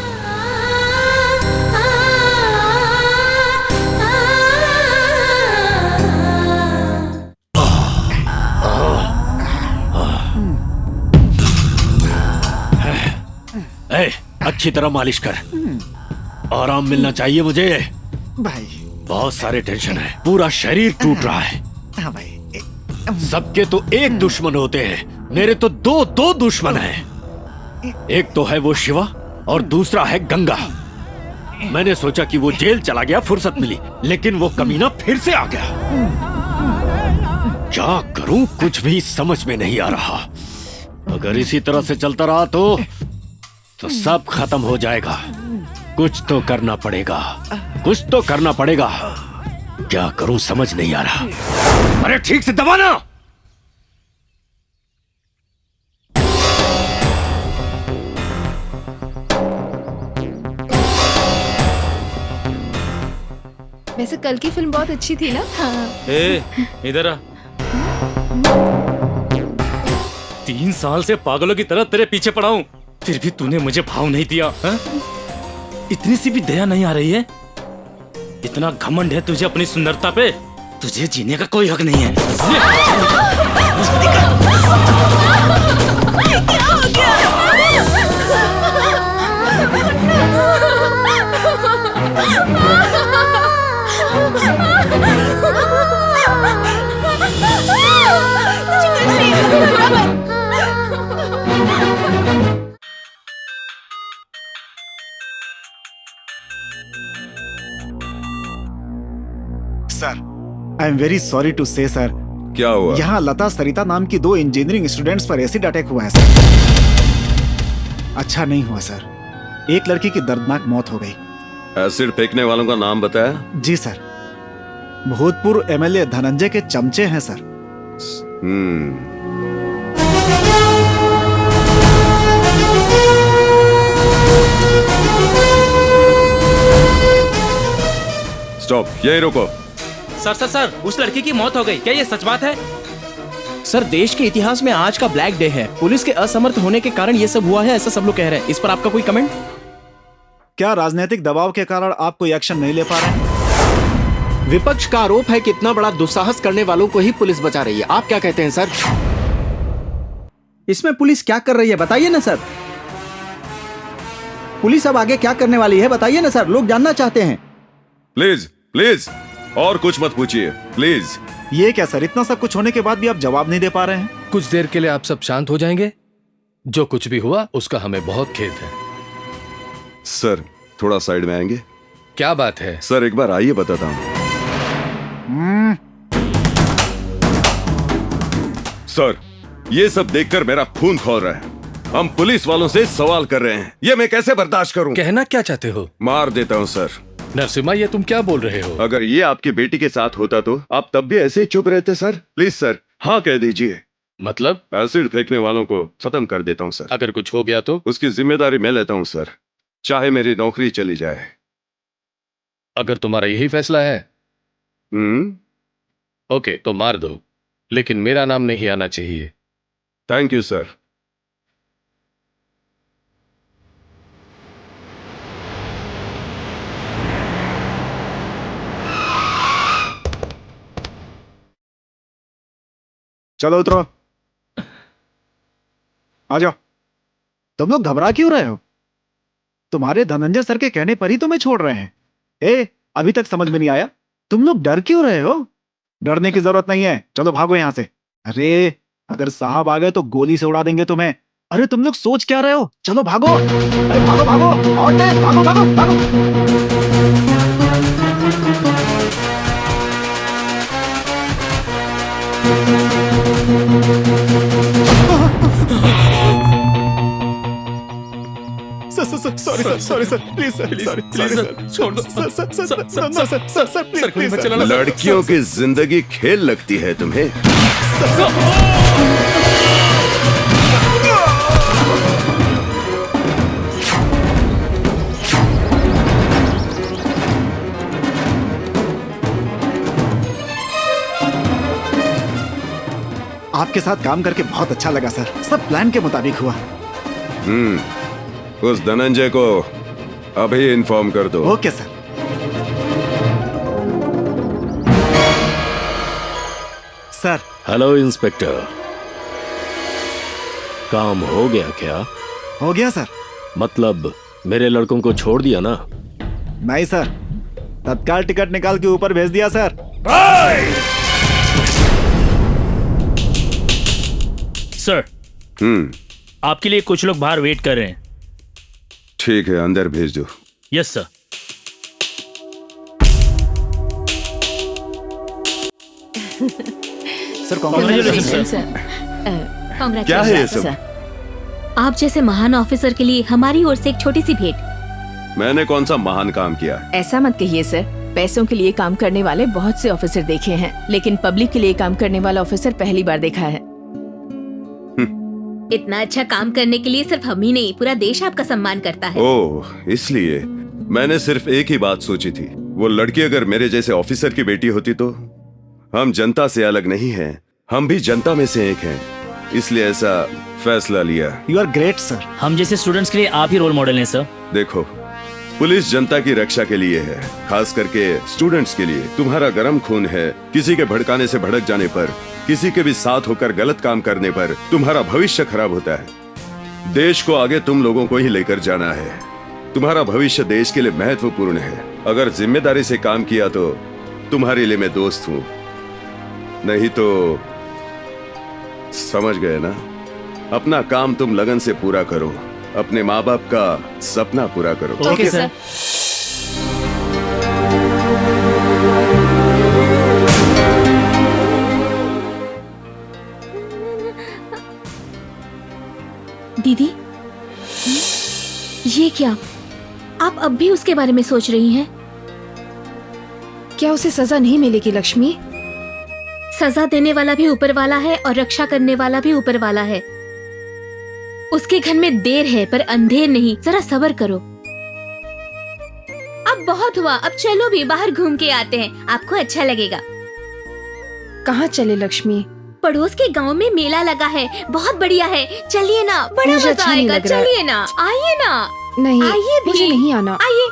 अच्छी तरह मालिश कर, आराम मिलना चाहिए मुझे। भाई बहुत सारे टेंशन है, पूरा शरीर टूट रहा है। हाँ भाई। सबके तो एक दुश्मन होते हैं, मेरे तो दो दुश्मन हैं। एक तो है वो शिवा और दूसरा है गंगा। मैंने सोचा कि वो जेल चला गया, फुर्सत मिली, लेकिन वो कमीना फिर से आ गया। क्या करूं, कुछ भी समझ में नहीं आ रहा। अगर इसी तरह से चलता रहा तो सब खत्म हो जाएगा। कुछ तो करना पड़ेगा, कुछ तो करना पड़ेगा। क्या करूं समझ नहीं आ रहा। अरे ठीक से दबाना। वैसे कल की फिल्म बहुत अच्छी थी ना? इधर आ। 3 साल से पागलों की तरह तेरे पीछे पड़ा हूं, फिर भी तूने मुझे भाव नहीं दिया। हा? इतनी सी भी दया नहीं आ रही है? इतना घमंड है तुझे अपनी सुंदरता पे, तुझे जीने का कोई हक नहीं है। क्या हो गया? Sir, I am very sorry to say sir. क्या हुआ? यहाँ लता सरिता नाम की 2 इंजीनियरिंग स्टूडेंट्स पर एसिड अटैक हुआ है सर। अच्छा नहीं हुआ सर, एक लड़की की दर्दनाक मौत हो गई। एसिड फेंकने वालों का नाम बताया? जी सर, भूतपूर्व एमएलए धनंजय के चमचे हैं सर। स्टॉप, यही रुको। सर, उस लड़की की मौत हो गई, क्या ये सच बात है? सर, देश के इतिहास में आज का ब्लैक डे है। पुलिस के असमर्थ होने के कारण ये सब हुआ है, ऐसा सब लोग कह रहे हैं। इस पर आपका कोई कमेंट? क्या राजनीतिक दबाव के कारण आप कोई एक्शन नहीं ले पा रहे हैं? विपक्ष का आरोप है कि इतना बड़ा दुस्साहस करने वालों को ही पुलिस बचा रही है। आप क्या कहते हैं सर? इसमें पुलिस क्या कर रही है बताइए ना सर। पुलिस अब आगे क्या करने वाली है बताइए ना सर, लोग जानना चाहते हैं। प्लीज प्लीज, और कुछ मत पूछिए प्लीज। ये क्या सर, इतना सब कुछ होने के बाद भी आप जवाब नहीं दे पा रहे हैं? कुछ देर के लिए आप सब शांत हो जाएंगे? जो कुछ भी हुआ उसका हमें बहुत खेद है। सर, थोड़ा साइड में आएंगे? क्या बात है? सर, एक बार आइए, बताता हूं। सर, ये सब देखकर मेरा खून खौल रहा है। हम पुलिस वालों से सवाल कर रहे हैं, ये मैं कैसे बर्दाश्त करूं? कहना क्या चाहते हो? मार देता हूं सर। नरसिम्हा, ये तुम क्या बोल रहे हो? अगर ये आपकी बेटी के साथ होता तो आप तब भी ऐसे ही चुप रहते सर? प्लीज सर, हाँ कह दीजिए। मतलब? एसिड फेंकने वालों को खत्म कर देता हूँ सर। अगर कुछ हो गया तो? उसकी जिम्मेदारी मैं लेता हूँ सर, चाहे मेरी नौकरी चली जाए। अगर तुम्हारा यही फैसला है ओके तो मार दो, लेकिन मेरा नाम नहीं आना चाहिए। Thank you sir. चलो उतरो, आ जाओ। तुम लोग घबरा क्यों रहे हो? तुम्हारे धनंजय सर के कहने पर ही तुम्हें छोड़ रहे हैं। अभी तक समझ में नहीं आया, तुम लोग डर क्यों रहे हो? डरने की जरूरत नहीं है, चलो भागो यहां से। अरे अगर साहब आ गए तो गोली से उड़ा देंगे तुम्हें। अरे तुम लोग सोच क्या रहे हो? चलो भागो, अरे भागो भागो, और तेज भागो भागो भागो। Sorry sir, please sir, sorry sir, छोड़ दो सर, प्लीज सर। लड़कियों की जिंदगी खेल लगती है तुम्हें? आपके साथ काम करके बहुत अच्छा लगा सर, सब प्लान के मुताबिक हुआ। उस धनंजय को अभी इन्फॉर्म कर दो। Okay sir. Sir. Hello inspector, काम हो गया क्या? हो गया सर। मतलब मेरे लड़कों को छोड़ दिया ना? नहीं सर, तत्काल टिकट निकाल के ऊपर भेज दिया सर। सर, आपके लिए कुछ लोग बाहर वेट कर रहे हैं। ठीक है, अंदर भेज दो। Yes sir. Sir congratulation sir. क्या है ये सब? आप जैसे महान ऑफिसर के लिए हमारी ओर से एक छोटी सी भेंट। मैंने कौन सा महान काम किया? ऐसा मत कहिए सर, पैसों के लिए काम करने वाले बहुत से ऑफिसर देखे हैं, लेकिन पब्लिक के लिए काम करने वाला ऑफिसर पहली बार देखा है। इतना अच्छा काम करने के लिए सिर्फ हम ही नहीं, पूरा देश आपका सम्मान करता है। ओह, इसलिए मैंने सिर्फ एक ही बात सोची थी, वो लड़की अगर मेरे जैसे ऑफिसर की बेटी होती तो। हम जनता से अलग नहीं हैं, हम भी जनता में से एक हैं, इसलिए ऐसा फैसला लिया। You are great sir. हम जैसे स्टूडेंट्स के लिए आप ही रोल मॉडल हैं सर। देखो, पुलिस जनता की रक्षा के लिए है, खास करके स्टूडेंट्स के लिए। तुम्हारा गर्म खून है, किसी के भड़काने से भड़क जाने पर, किसी के भी साथ होकर गलत काम करने पर तुम्हारा भविष्य खराब होता है। देश को आगे तुम लोगों को ही लेकर जाना है, तुम्हारा भविष्य देश के लिए महत्वपूर्ण है। अगर जिम्मेदारी से काम किया तो तुम्हारे लिए मैं दोस्त हूँ, नहीं तो समझ गए ना। अपना काम तुम लगन से पूरा करो, अपने माँ बाप का सपना पूरा करो। Okay sir. दीदी, ये क्या? आप अब भी उसके बारे में सोच रही हैं? क्या उसे सजा नहीं मिलेगी लक्ष्मी? सजा देने वाला भी ऊपर वाला है और रक्षा करने वाला भी ऊपर वाला है। उसके घर में देर है पर अंधेर नहीं, जरा सब्र करो। अब बहुत हुआ, अब चलो भी बाहर घूम के आते हैं, आपको अच्छा लगेगा। कहाँ चले लक्ष्मी? पड़ोस के गांव में मेला लगा है, बहुत बढ़िया है, चलिए ना, बड़ा मुझे मजा अच्छा नहीं आएगा। लग रहा है। चलिए ना, आइए ना। नहीं, आइए भी। मुझे नहीं आना। आइए।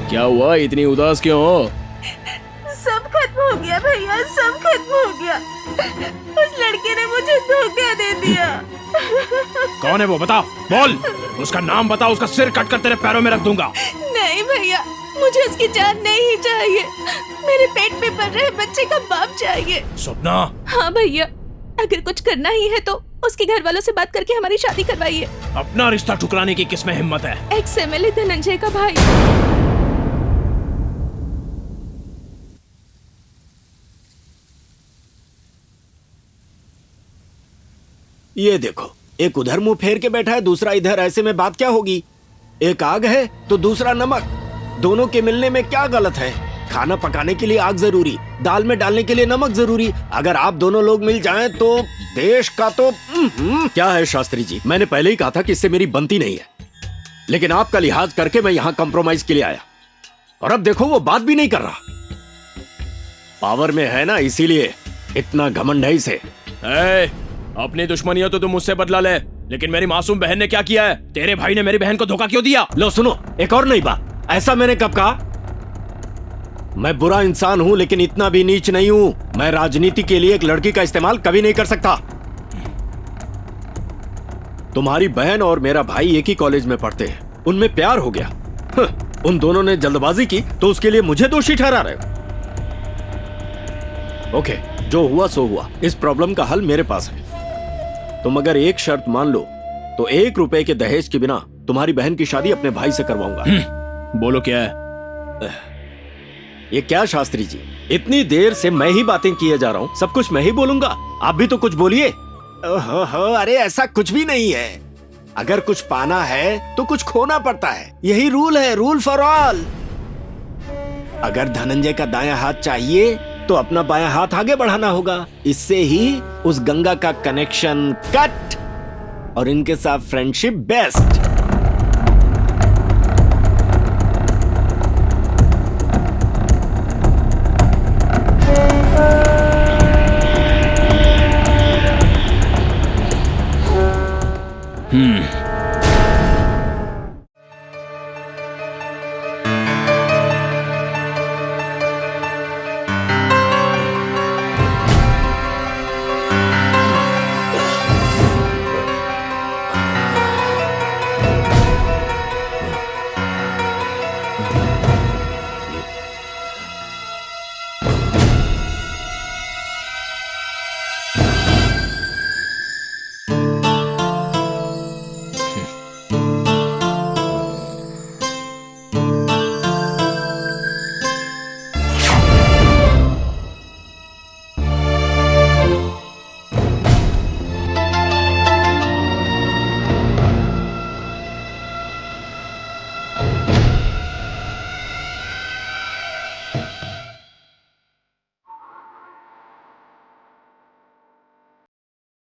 क्या हुआ, इतनी उदास क्यों हो? सब खत्म हो गया भैया, सब खत्म हो गया। उस लड़के ने मुझे धोखा दे दिया। कौन है वो, बता, बोल। उसका नाम बता, उसका सिर कट कर तेरे पैरों में रख दूंगा। नहीं भैया, मुझे उसकी जान नहीं चाहिए। मेरे पेट में पल रहे बच्चे का बाप चाहिए। सपना। हाँ भैया, अगर कुछ करना ही है तो उसके घर वालों से बात करके हमारी शादी करवाइए। अपना रिश्ता ठुकराने की किसमें हिम्मत है? एक्स एमएलए धनंजय का भाई। ये देखो, एक उधर मुंह फेर के बैठा है, दूसरा इधर। ऐसे में बात क्या होगी? एक आग है तो दूसरा नमक। दोनों के मिलने में क्या गलत है? खाना पकाने के लिए आग जरूरी, दाल में डालने के लिए नमक जरूरी। अगर आप दोनों लोग मिल जाएं तो देश का तो क्या है शास्त्री जी, मैंने पहले ही कहा था कि इससे मेरी बनती नहीं है, लेकिन आपका लिहाज करके मैं यहाँ कंप्रोमाइज के लिए आया, और अब देखो वो बात भी नहीं कर रहा। पावर में है ना, इसीलिए इतना घमंड है इसे। अपनी दुश्मनियों तो तुम मुझसे बदला ले, लेकिन मेरी मासूम बहन ने क्या किया है? तेरे भाई ने मेरी बहन को धोखा क्यों दिया? लो सुनो, एक और नई बात। ऐसा मैंने कब कहा? मैं बुरा इंसान हूं, लेकिन इतना भी नीच नहीं हूं। मैं राजनीति के लिए एक लड़की का इस्तेमाल कभी नहीं कर सकता। तुम्हारी बहन और मेरा भाई एक ही कॉलेज में पढ़ते हैं, उनमें प्यार हो गया। उन दोनों ने जल्दबाजी की तो उसके लिए मुझे दोषी ठहरा रहे हो। ओके, जो हुआ सो हुआ। इस प्रॉब्लम का हल मेरे पास है। तुम अगर एक शर्त मान लो तो 1 रुपए के दहेज के बिना तुम्हारी बहन की शादी अपने भाई से करवाऊंगा। बोलो क्या है? ये क्या शास्त्री जी, इतनी देर से मैं ही बातें किए जा रहा हूँ, सब कुछ मैं ही बोलूंगा, आप भी तो कुछ बोलिए। अरे ऐसा कुछ भी नहीं है। अगर कुछ पाना है तो कुछ खोना पड़ता है, यही रूल है, रूल फॉर ऑल। अगर धनंजय का दायां हाथ चाहिए तो अपना बायां हाथ आगे बढ़ाना होगा। इससे ही उस गंगा का कनेक्शन कट और इनके साथ फ्रेंडशिप बेस्ट।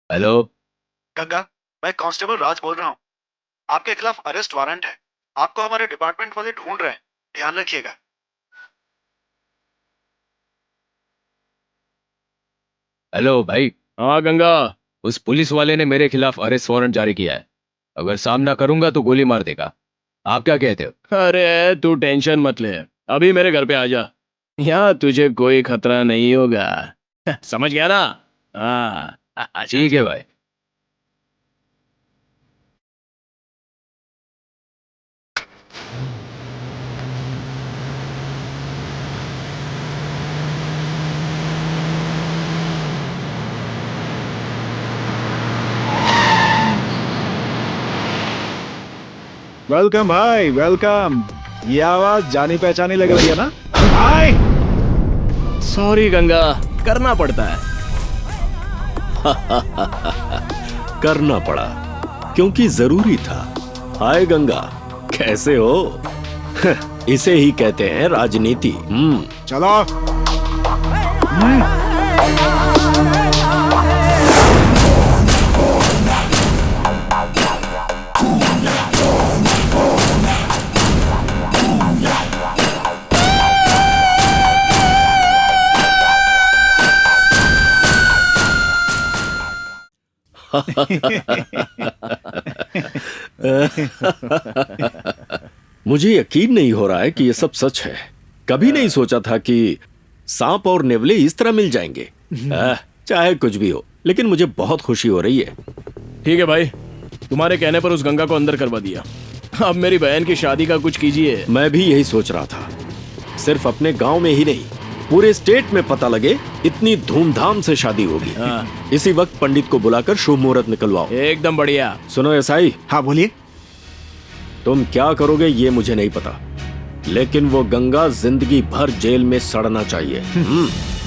हेलो गंगा, मैं कांस्टेबल राज बोल रहा हूँ। आपके खिलाफ अरेस्ट वारंट है। आपको हमारे डिपार्टमेंट वाले ढूंढ रहे हैं, ध्यान रखिएगा। हेलो भाई। हाँ गंगा। उस पुलिस वाले ने मेरे खिलाफ अरेस्ट वारंट जारी किया है। अगर सामना करूंगा तो गोली मार देगा। आप क्या कहते हो? अरे तू टेंशन मत ले, अभी मेरे घर पे आ जा, यहाँ तुझे कोई खतरा नहीं होगा। समझ गया ना? हाँ ठीक है भाई। वेलकम भाई, वेलकम। ये आवाज जानी पहचानी लग रही है ना भाई? सॉरी गंगा, करना पड़ता है। करना पड़ा क्योंकि जरूरी था। हाय गंगा, कैसे हो? इसे ही कहते हैं राजनीति। चलो। मुझे यकीन नहीं हो रहा है कि ये सब सच है। कभी नहीं सोचा था कि सांप और नेवले इस तरह मिल जाएंगे। चाहे कुछ भी हो, लेकिन मुझे बहुत खुशी हो रही है। ठीक है भाई, तुम्हारे कहने पर उस गंगा को अंदर करवा दिया। अब मेरी बहन की शादी का कुछ कीजिए। मैं भी यही सोच रहा था, सिर्फ अपने गांव में ही नहीं, पूरे स्टेट में पता लगे, इतनी धूमधाम से शादी होगी। इसी वक्त पंडित को बुलाकर शुभ मुहूर्त निकलवाओ। एकदम बढ़िया। सुनो एसआई। हाँ बोलिए। तुम क्या करोगे ये मुझे नहीं पता, लेकिन वो गंगा जिंदगी भर जेल में सड़ना चाहिए।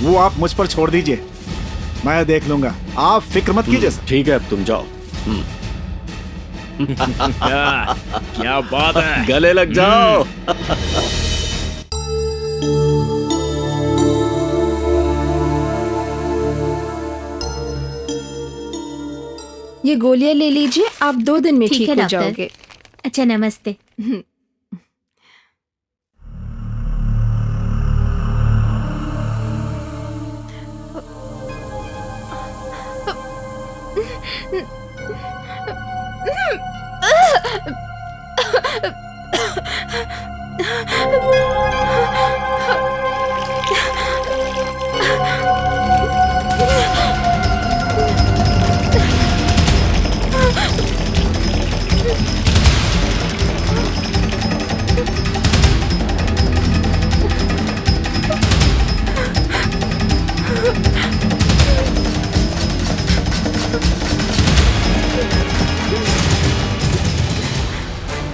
वो आप मुझ पर छोड़ दीजिए, मैं देख लूंगा, आप फिक्र मत कीजिए। ठीक है, अब तुम जाओ। क्या बात है, गले लग जाओ। ये गोलियां ले लीजिए, आप 2 दिन में ठीक है हो डॉक्टर। जाओगे। अच्छा, नमस्ते।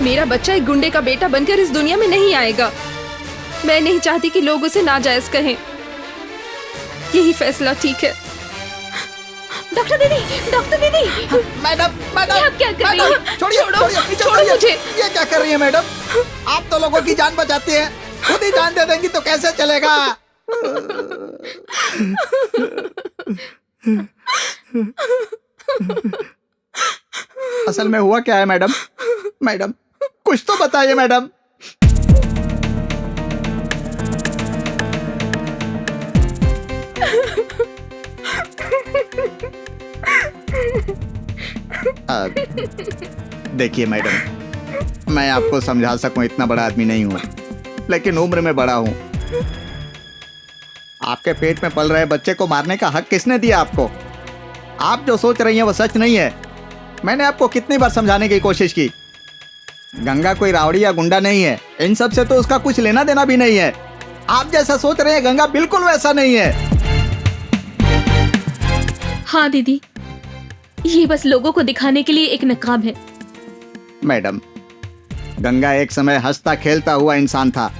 मेरा बच्चा एक गुंडे का बेटा बनकर इस दुनिया में नहीं आएगा। मैं नहीं चाहती कि लोग उसे नाजायज कहें। यही फैसला ठीक है। डॉक्टर दीदी, डॉक्टर दीदी। मैडम, मैडम, आप क्या कर रही हैं? छोड़ो मुझे। ये क्या कर रही है मैडम? आप तो लोगों की जान बचाती हैं, खुद ही जान दे देंगी तो कैसे चलेगा? असल में हुआ क्या है मैडम? मैडम कुछ तो बताइए मैडम। देखिए मैडम, मैं आपको समझा सकूं इतना बड़ा आदमी नहीं हूं, लेकिन उम्र में बड़ा हूं। आपके पेट में पल रहे बच्चे को मारने का हक किसने दिया आपको? आप जो सोच रही हैं वो सच नहीं है। मैंने आपको कितनी बार समझाने की कोशिश की, गंगा कोई रावड़ी या गुंडा नहीं है, इन सब से तो उसका कुछ लेना देना भी नहीं है। आप जैसा सोच रहे हैं गंगा बिल्कुल वैसा नहीं है। हाँ दीदी, ये बस लोगों को दिखाने के लिए एक नकाब है। मैडम, गंगा एक समय हंसता खेलता हुआ इंसान था,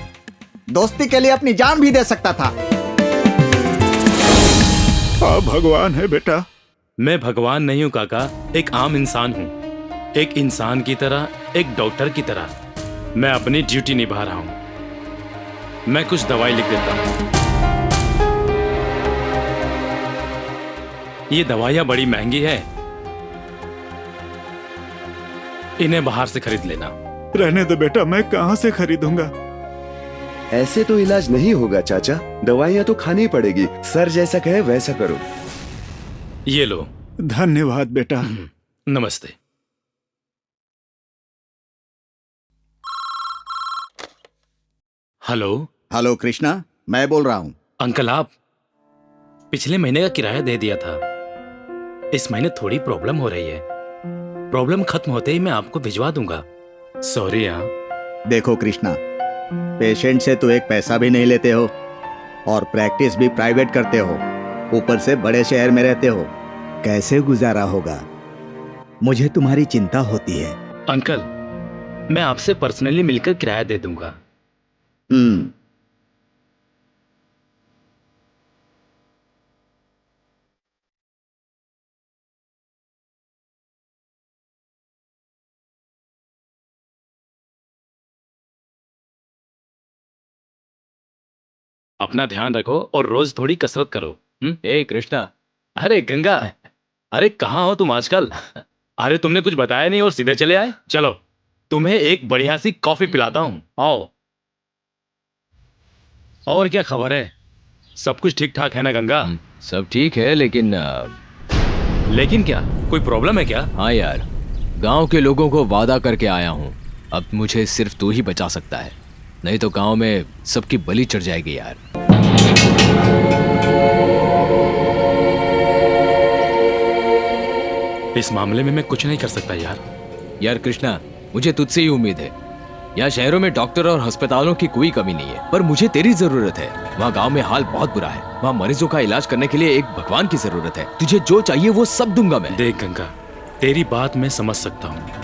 दोस्ती के लिए अपनी जान भी दे सकता था। आप भगवान है बेटा। मैं भगवान नहीं हूँ काका, एक आम इंसान हूँ। एक इंसान की तरह, एक डॉक्टर की तरह मैं अपनी ड्यूटी निभा रहा हूँ। मैं कुछ दवाई लिख देता हूँ। ये दवाइयाँ बड़ी महंगी है, इन्हें बाहर से खरीद लेना। रहने दो बेटा, मैं कहाँ से खरीदूंगा? ऐसे तो इलाज नहीं होगा चाचा, दवाइयाँ तो खानी पड़ेगी। सर जैसा कहे वैसा करो। ये लो। धन्यवाद बेटा। नमस्ते। हेलो। हेलो कृष्णा, मैं बोल रहा हूँ। अंकल आप, पिछले महीने का किराया दे दिया था, इस महीने थोड़ी प्रॉब्लम हो रही है। प्रॉब्लम खत्म होते ही मैं आपको भिजवा दूंगा। सॉरी। देखो कृष्णा, पेशेंट से तो एक पैसा भी नहीं लेते हो और प्रैक्टिस भी प्राइवेट करते हो, ऊपर से बड़े शहर में रहते हो, कैसे गुजारा होगा? मुझे तुम्हारी चिंता होती है। अंकल, मैं आपसे पर्सनली मिलकर किराया दे दूंगा। अपना ध्यान रखो और रोज थोड़ी कसरत करो। ए कृष्णा। अरे गंगा, अरे कहाँ हो तुम आजकल? अरे तुमने कुछ बताया नहीं और सीधे चले आए। चलो तुम्हें एक बढ़िया सी कॉफी पिलाता हूँ, आओ। और क्या खबर है? सब कुछ ठीक ठाक है ना गंगा? सब ठीक है, लेकिन लेकिन क्या? कोई प्रॉब्लम है क्या? हाँ यार, गांव के लोगों को वादा करके आया हूँ अब मुझे सिर्फ तू ही बचा सकता है, नहीं तो गांव में सबकी बलि चढ़ जाएगी यार। इस मामले में मैं कुछ नहीं कर सकता यार। यार कृष्णा, मुझे तुझसे ही उम्मीद है। यहाँ शहरों में डॉक्टर और अस्पतालों की कोई कमी नहीं है, पर मुझे तेरी जरूरत है। वहाँ गांव में हाल बहुत बुरा है, वहाँ मरीजों का इलाज करने के लिए एक भगवान की जरूरत है। तुझे जो चाहिए वो सब दूंगा मैं। देख गंगा, तेरी बात मैं समझ सकता हूँ।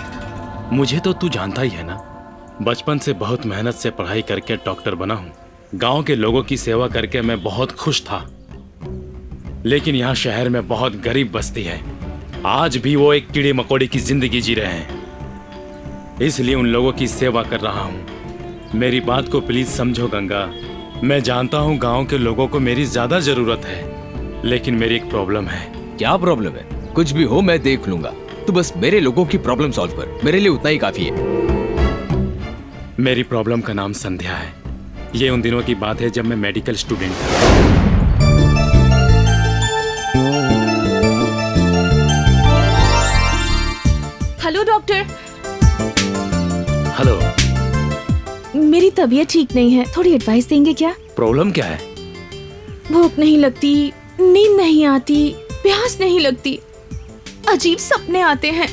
मुझे तो तू जानता ही है ना, बचपन से बहुत मेहनत से पढ़ाई करके डॉक्टर बना हूँ। गांव के लोगों की सेवा करके मैं बहुत खुश था, लेकिन यहाँ शहर में बहुत गरीब बस्ती है। आज भी वो एक कीड़े मकोड़े की जिंदगी जी रहे हैं, इसलिए उन लोगों की सेवा कर रहा हूँ। मेरी बात को प्लीज समझो गंगा। मैं जानता हूँ गांव के लोगों को मेरी ज्यादा जरूरत है, लेकिन मेरी एक प्रॉब्लम है। क्या प्रॉब्लम है? कुछ भी हो मैं देख लूंगा, तू बस मेरे लोगों की प्रॉब्लम सॉल्व कर, मेरे लिए उतना ही काफी है। मेरी प्रॉब्लम का नाम संध्या है। ये उन दिनों की बात है जब मैं मेडिकल स्टूडेंट था। Hello doctor. हेलो। मेरी तबीयत ठीक नहीं है, थोड़ी एडवाइस देंगे क्या? प्रॉब्लम क्या है? भूख नहीं लगती, नींद नहीं आती, प्यास नहीं लगती, अजीब सपने आते हैं,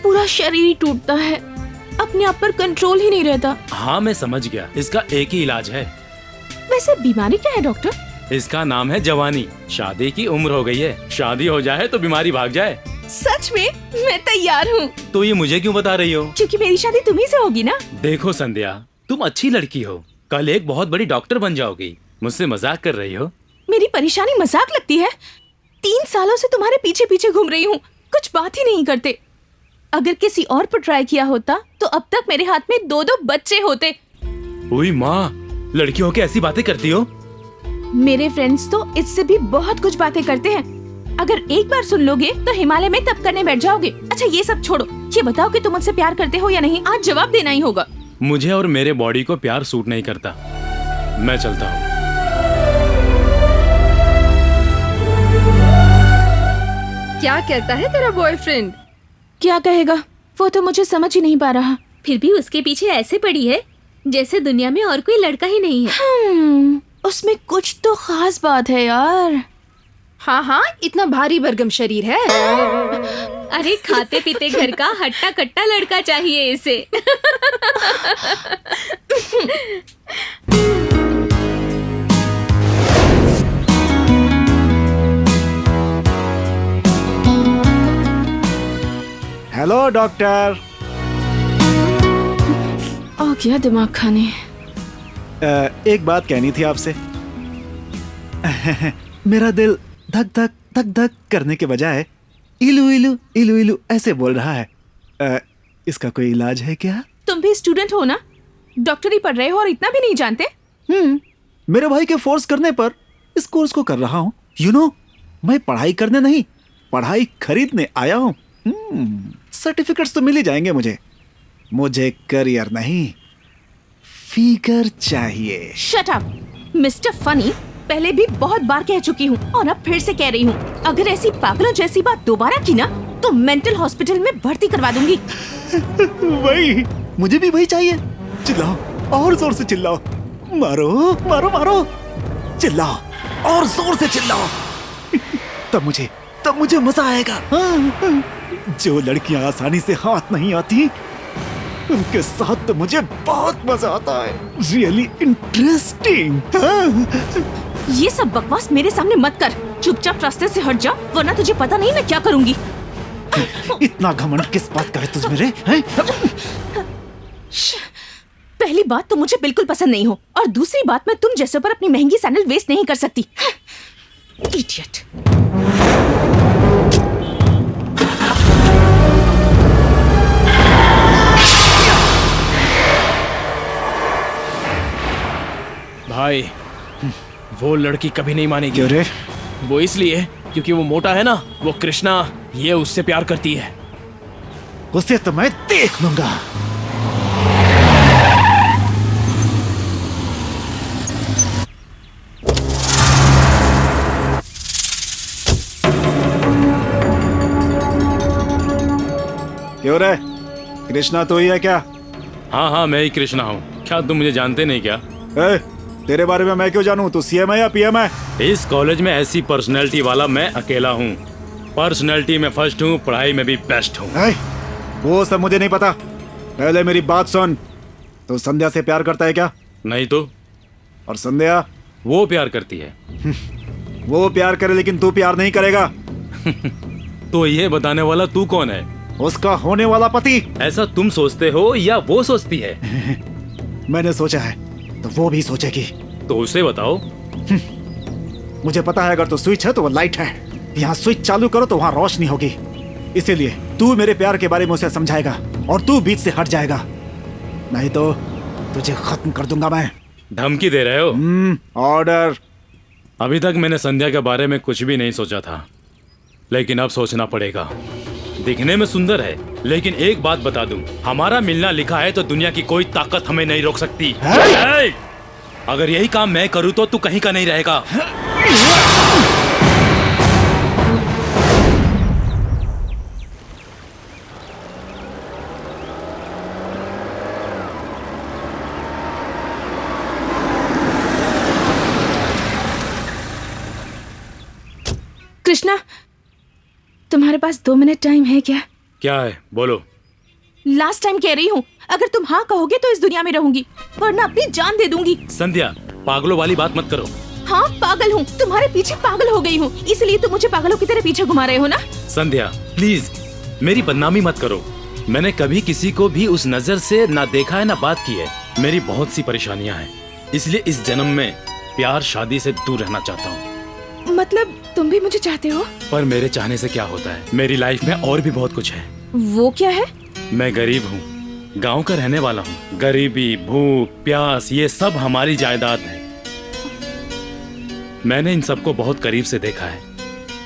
पूरा शरीर ही टूटता है, अपने आप पर कंट्रोल ही नहीं रहता। हाँ मैं समझ गया, इसका एक ही इलाज है। वैसे बीमारी क्या है डॉक्टर? इसका नाम है जवानी। शादी की उम्र हो गई है, शादी हो जाए तो बीमारी भाग जाए। सच में? मैं तैयार हूँ। तो ये मुझे क्यों बता रही हो? क्योंकि मेरी शादी तुम्ही से होगी ना। देखो संध्या, तुम अच्छी लड़की हो, कल एक बहुत बड़ी डॉक्टर बन जाओगी। मुझसे मजाक कर रही हो? मेरी परेशानी मजाक लगती है? 3 सालों से तुम्हारे पीछे पीछे घूम रही हूँ, कुछ बात ही नहीं करते। अगर किसी और पर ट्राई किया होता तो अब तक मेरे हाथ में 2-2 बच्चे होते। ओए माँ, लड़की होके ऐसी बातें करती हो? मेरे फ्रेंड्स तो इससे भी बहुत कुछ बातें करते हैं। अगर एक बार सुन लोगे तो हिमालय में तप करने बैठ जाओगे। अच्छा ये सब छोड़ो, ये बताओ कि तुम मुझसे प्यार करते हो या नहीं? आज जवाब देना ही होगा। मुझे और मेरे बॉडी को प्यार सूट नहीं करता, मैं चलता हूँ। क्या कहता है तेरा बॉयफ्रेंड? क्या कहेगा, वो तो मुझे समझ ही नहीं पा रहा। फिर भी उसके पीछे ऐसे पड़ी है जैसे दुनिया में और कोई लड़का ही नहीं है। उसमें कुछ तो खास बात है यार। हाँ हाँ, इतना भारी भरगम शरीर है। अरे खाते पीते घर का हट्टा कट्टा लड़का चाहिए इसे। Hello doctor. आ गया दिमाग खाने। एक बात कहनी थी आपसे। मेरा दिल धक धक धक धक करने के बजाय इलू इलू इलू इलू ऐसे बोल रहा है। इसका कोई इलाज है क्या? तुम भी स्टूडेंट हो ना, डॉक्टरी पढ़ रहे हो और इतना भी नहीं जानते? मेरे भाई के फोर्स करने पर इस कोर्स को कर रहा हूँ। यू नो, मैं पढ़ाई करने नहीं, पढ़ाई खरीदने आया हूँ। सर्टिफिकेट्स तो मिल ही जाएंगे मुझे। मुझे करियर नहीं, फिगर चाहिए। Shut up mister funny. पहले भी बहुत बार कह चुकी हूँ और अब फिर से कह रही हूँ, अगर ऐसी पागलों जैसी बात दोबारा की ना तो मेंटल हॉस्पिटल में भर्ती करवा दूंगी। वही, मुझे भी वही चाहिए। चिल्लाओ, और जोर से चिल्लाओ, मारो मारो मारो, चिल्लाओ और जोर से चिल्लाओ। तब मुझे मजा आएगा। जो लड़कियां आसानी से हाथ नहीं आती उनके साथ तो मुझे बहुत मजा आता है। Really interesting. ये सब बकवास मेरे सामने मत कर, चुपचाप रास्ते से हट जा, वरना तुझे पता नहीं मैं क्या करूंगी। इतना घमंड किस बात का है तुझ मेरे? पहली बात तो मुझे बिल्कुल पसंद नहीं हो, और दूसरी बात मैं तुम जैसे पर अपनी महंगी सैंडल वेस्ट नहीं कर सकती। इडियट। भाई, वो लड़की कभी नहीं मानेगी। क्यों रे? वो इसलिए क्योंकि वो मोटा है ना, वो कृष्णा, ये उससे प्यार करती है। उसे तो मैं देख लूंगा। क्यों रे? कृष्णा तो ही है क्या? हाँ हाँ, मैं ही कृष्णा हूँ। क्या तुम मुझे जानते नहीं क्या? तेरे बारे में मैं क्यों जानूं? तू सीएम है या पीएम है? इस कॉलेज में ऐसी पर्सनैलिटी वाला मैं अकेला हूँ। पर्सनैलिटी में फर्स्ट हूँ, पढ़ाई में भी बेस्ट हूँ। वो सब मुझे नहीं पता, पहले मेरी बात सुन। तो संध्या से प्यार करता है क्या? नहीं तो। और संध्या? वो प्यार करती है। वो प्यार करे लेकिन तू प्यार नहीं करेगा। तो ये बताने वाला तू कौन है? उसका होने वाला पति। ऐसा तुम सोचते हो या वो सोचती है? मैंने सोचा है तो वो भी सोचेगी। तो उसे बताओ। मुझे पता है अगर तो स्विच है तो वो लाइट है। यहाँ स्विच चालू करो तो वहाँ रोशनी होगी। इसीलिए तू मेरे प्यार के बारे में उसे समझाएगा और तू बीच से हट जाएगा, नहीं तो तुझे खत्म कर दूंगा मैं। धमकी दे रहे हो? ऑर्डर। अभी तक मैंने संध्या के बारे में कुछ भी नहीं सोचा था, लेकिन अब सोचना पड़ेगा। दिखने में सुंदर है, लेकिन एक बात बता दूं, हमारा मिलना लिखा है तो दुनिया की कोई ताकत हमें नहीं रोक सकती। अगर यही काम मैं करूं तो तू कहीं का नहीं रहेगा। कृष्णा, तुम्हारे पास 2 मिनट टाइम है क्या? क्या है, बोलो। लास्ट टाइम कह रही हूँ, अगर तुम हाँ कहोगे तो इस दुनिया में रहूंगी, वरना अपनी जान दे दूंगी। संध्या, पागलों वाली बात मत करो। हाँ पागल हूँ, तुम्हारे पीछे पागल हो गई हूँ, इसलिए तुम मुझे पागलों की तरह पीछे घुमा रहे हो ना? संध्या प्लीज मेरी बदनामी मत करो। मैंने कभी किसी को भी उस नजर से ना देखा है ना बात की है। मेरी बहुत सी परेशानियां हैं, इसलिए इस जन्म में प्यार शादी से दूर रहना चाहता हूँ। मतलब तुम भी मुझे चाहते हो? पर मेरे चाहने से क्या होता है, मेरी लाइफ में और भी बहुत कुछ है। वो क्या है? मैं गरीब हूँ, गांव का रहने वाला हूँ। गरीबी, भूख, प्यास, ये सब हमारी जायदाद है। मैंने इन सबको बहुत करीब से देखा है।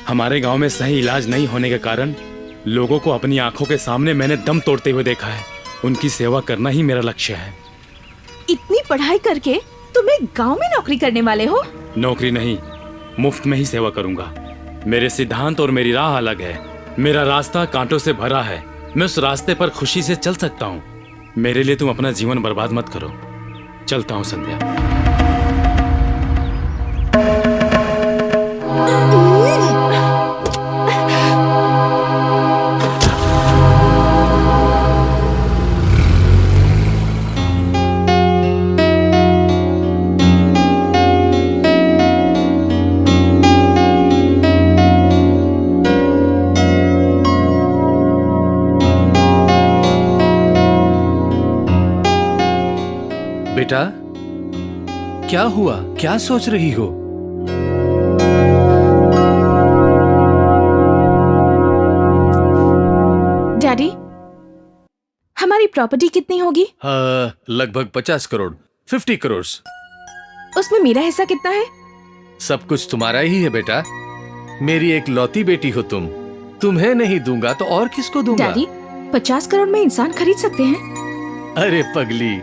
हमारे गांव में सही इलाज नहीं होने के कारण लोगों को अपनी आंखों के सामने मैंने दम तोड़ते हुए देखा है। उनकी सेवा करना ही मेरा लक्ष्य है। इतनी पढ़ाई करके तुम एक गांव में नौकरी करने वाले हो? नौकरी नहीं, मुफ्त में ही सेवा करूंगा। मेरे सिद्धांत और मेरी राह अलग है। मेरा रास्ता कांटों से भरा है, मैं उस रास्ते पर खुशी से चल सकता हूँ। मेरे लिए तुम अपना जीवन बर्बाद मत करो। चलता हूँ संध्या। बेटा, क्या हुआ? क्या सोच रही हो? डैडी, हमारी प्रॉपर्टी कितनी होगी? लगभग 50 करोड़, 50 करोड़। उसमें मेरा हिस्सा कितना है? सब कुछ तुम्हारा ही है बेटा। मेरी एक लौती बेटी हो तुम। तुम्हें नहीं दूंगा तो और किसको दूंगा? डैडी, 50 करोड़ में इंसान खरीद सकते हैं? अरे पगली,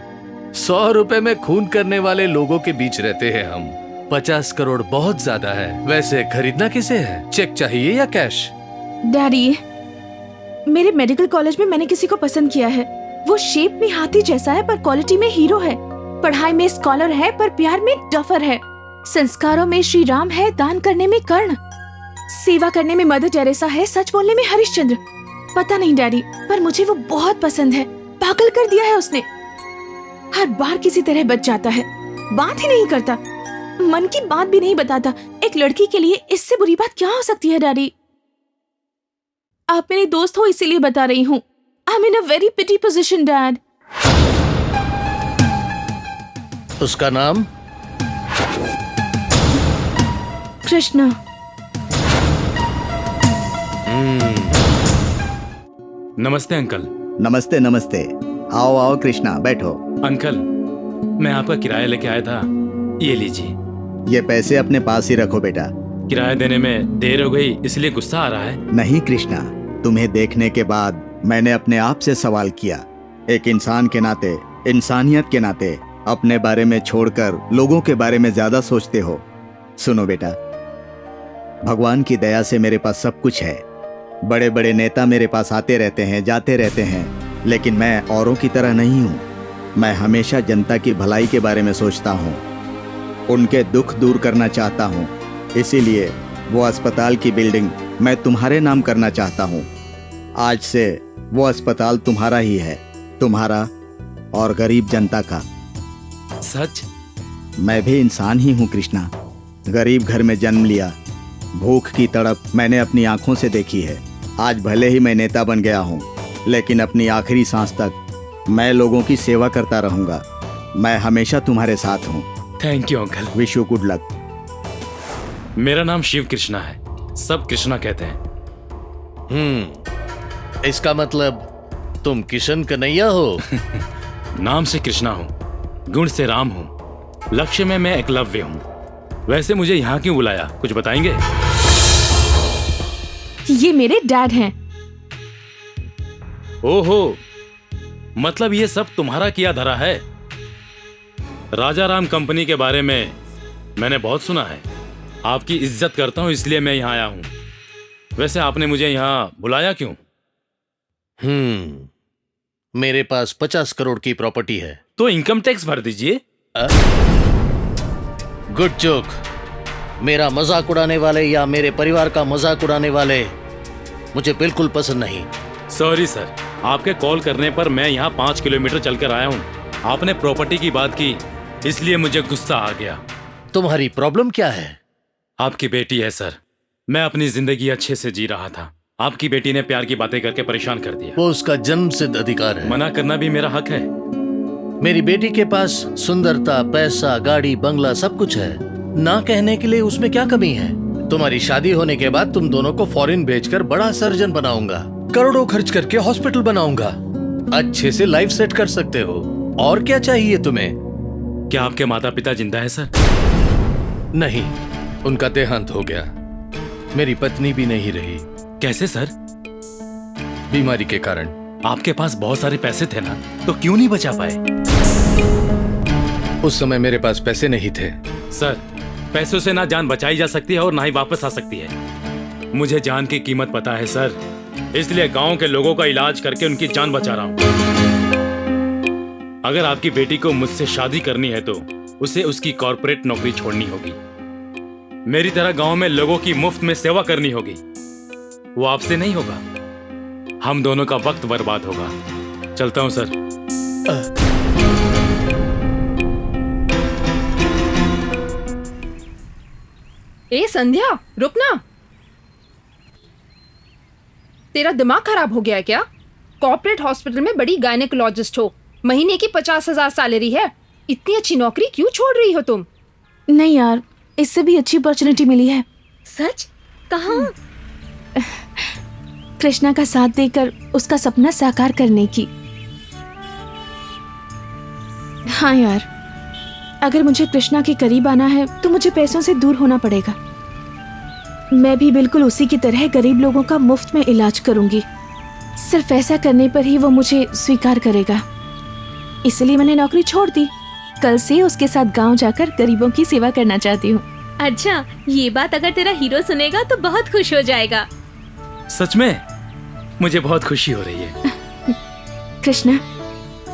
100 रुपए में खून करने वाले लोगों के बीच रहते हैं हम। 50 करोड़ बहुत ज्यादा है। वैसे खरीदना किसे है? चेक चाहिए या कैश? डैडी, मेरे मेडिकल कॉलेज में मैंने किसी को पसंद किया है। वो शेप में हाथी जैसा है पर क्वालिटी में हीरो है। पढ़ाई में स्कॉलर है पर प्यार में डफर है। संस्कारों में श्री राम है, दान करने में कर्ण, सेवा करने में मदर टेरेसा है, सच बोलने में हरिश्चंद्र। पता नहीं डैडी, पर मुझे वो बहुत पसंद है। पागल कर दिया है उसने। हर बार किसी तरह बच जाता है, बात ही नहीं करता, मन की बात भी नहीं बताता। एक लड़की के लिए इससे बुरी बात क्या हो सकती है डैडी? आप मेरे दोस्त हो इसीलिए बता रही हूँ। I am in a very pity position dad. उसका नाम? कृष्णा। नमस्ते अंकल। नमस्ते नमस्ते। आओ आओ कृष्णा, बैठो। अंकल, मैं आपका किराया लेके आया था, ये लीजिए। ये पैसे अपने पास ही रखो बेटा। किराया देने में देर हो गई इसलिए गुस्सा आ रहा है? नहीं कृष्णा, तुम्हें देखने के बाद मैंने अपने आप से सवाल किया। एक इंसान के नाते, इंसानियत के नाते अपने बारे में छोड़कर लोगों के बारे में ज्यादा सोचते हो। सुनो बेटा, भगवान की दया से मेरे पास सब कुछ है। बड़े बड़े नेता मेरे पास आते रहते हैं, जाते रहते हैं, लेकिन मैं औरों की तरह नहीं हूँ। मैं हमेशा जनता की भलाई के बारे में सोचता हूँ, उनके दुख दूर करना चाहता हूँ। इसीलिए वो अस्पताल की बिल्डिंग मैं तुम्हारे नाम करना चाहता हूँ। आज से वो अस्पताल तुम्हारा ही है, तुम्हारा और गरीब जनता का। सच? मैं भी इंसान ही हूँ कृष्णा। गरीब घर में जन्म लिया, भूख की तड़प मैंने अपनी आंखों से देखी है। आज भले ही मैं नेता बन गया हूँ, लेकिन अपनी आखिरी सांस तक मैं लोगों की सेवा करता रहूंगा। मैं हमेशा तुम्हारे साथ हूँ। Thank you uncle. Wish you good luck. मेरा नाम शिव कृष्णा है, सब कृष्णा कहते हैं। इसका मतलब तुम किशन कन्हैया हो? नाम से कृष्णा हूँ, गुण से राम हूँ, लक्ष्य में मैं एकलव्य हूँ। वैसे मुझे यहाँ क्यों बुलाया, कुछ बताएंगे? ये मेरे डैड हैं। ओहो, मतलब ये सब तुम्हारा किया धरा है। राजा राम कंपनी के बारे में मैंने बहुत सुना है। आपकी इज्जत करता हूँ, इसलिए मैं यहाँ आया हूँ। वैसे आपने मुझे यहाँ बुलाया क्यों? मेरे पास 50 करोड़ की प्रॉपर्टी है। तो इनकम टैक्स भर दीजिए। Good joke. मेरा मजाक उड़ाने वाले या मेरे परिवार का मजाक उड़ाने वाले मुझे बिल्कुल पसंद नहीं। सॉरी सर, आपके कॉल करने पर मैं यहाँ 5 किलोमीटर चलकर आया हूँ। आपने प्रॉपर्टी की बात की, इसलिए मुझे गुस्सा आ गया। तुम्हारी प्रॉब्लम क्या है? आपकी बेटी है सर। मैं अपनी जिंदगी अच्छे से जी रहा था, आपकी बेटी ने प्यार की बातें करके परेशान कर दिया। वो उसका जन्मसिद्ध अधिकार है। मना करना भी मेरा हक है। मेरी बेटी के पास सुंदरता, पैसा, गाड़ी, बंगला सब कुछ है। ना कहने के लिए उसमें क्या कमी है? तुम्हारी शादी होने के बाद तुम दोनों को फॉरेन भेजकर बड़ा सर्जन बनाऊंगा, करोड़ों खर्च करके हॉस्पिटल बनाऊंगा। अच्छे से लाइफ सेट कर सकते हो। और क्या चाहिए तुम्हें? क्या आपके माता पिता जिंदा है सर? नहीं, उनका देहांत हो गया। मेरी पत्नी भी नहीं रही। कैसे सर? बीमारी के कारण। आपके पास बहुत सारे पैसे थे ना, तो क्यों नहीं बचा पाए? उस समय मेरे पास पैसे नहीं थे। सर, पैसों से ना जान बचाई जा सकती है और ना ही वापस आ सकती है। मुझे जान की कीमत पता है सर, इसलिए गांव के लोगों का इलाज करके उनकी जान बचा रहा हूं। अगर आपकी बेटी को मुझसे शादी करनी है तो उसे उसकी कॉर्पोरेट नौकरी छोड़नी होगी। मेरी तरह गांव में लोगों की मुफ्त में सेवा करनी होगी। वो आपसे नहीं होगा, हम दोनों का वक्त बर्बाद होगा। चलता हूं सर। ए संध्या, रुकना। तेरा दिमाग खराब हो गया है क्या? कॉर्पोरेट हॉस्पिटल में बड़ी गायनेकोलॉजिस्ट हो, महीने की 50,000 सैलरी है। इतनी अच्छी नौकरी क्यों छोड़ रही हो तुम? नहीं यार, इससे भी अच्छी अपॉर्चुनिटी मिली है। सच? कहाँ? कृष्णा का साथ देकर उसका सपना साकार करने की। हाँ यार, अगर मुझे कृष्णा के करीब आना है तो मुझे पैसों से दूर होना पड़ेगा। मैं भी बिल्कुल उसी की तरह गरीब लोगों का मुफ्त में इलाज करूंगी। सिर्फ ऐसा करने पर ही वो मुझे स्वीकार करेगा। इसलिए मैंने नौकरी छोड़ दी। कल से उसके साथ गांव जाकर गरीबों की सेवा करना चाहती हूँ। अच्छा, ये बात अगर तेरा हीरो सुनेगा तो बहुत खुश हो जाएगा। सच में? मुझे बहुत खुशी हो रही है। कृष्णा,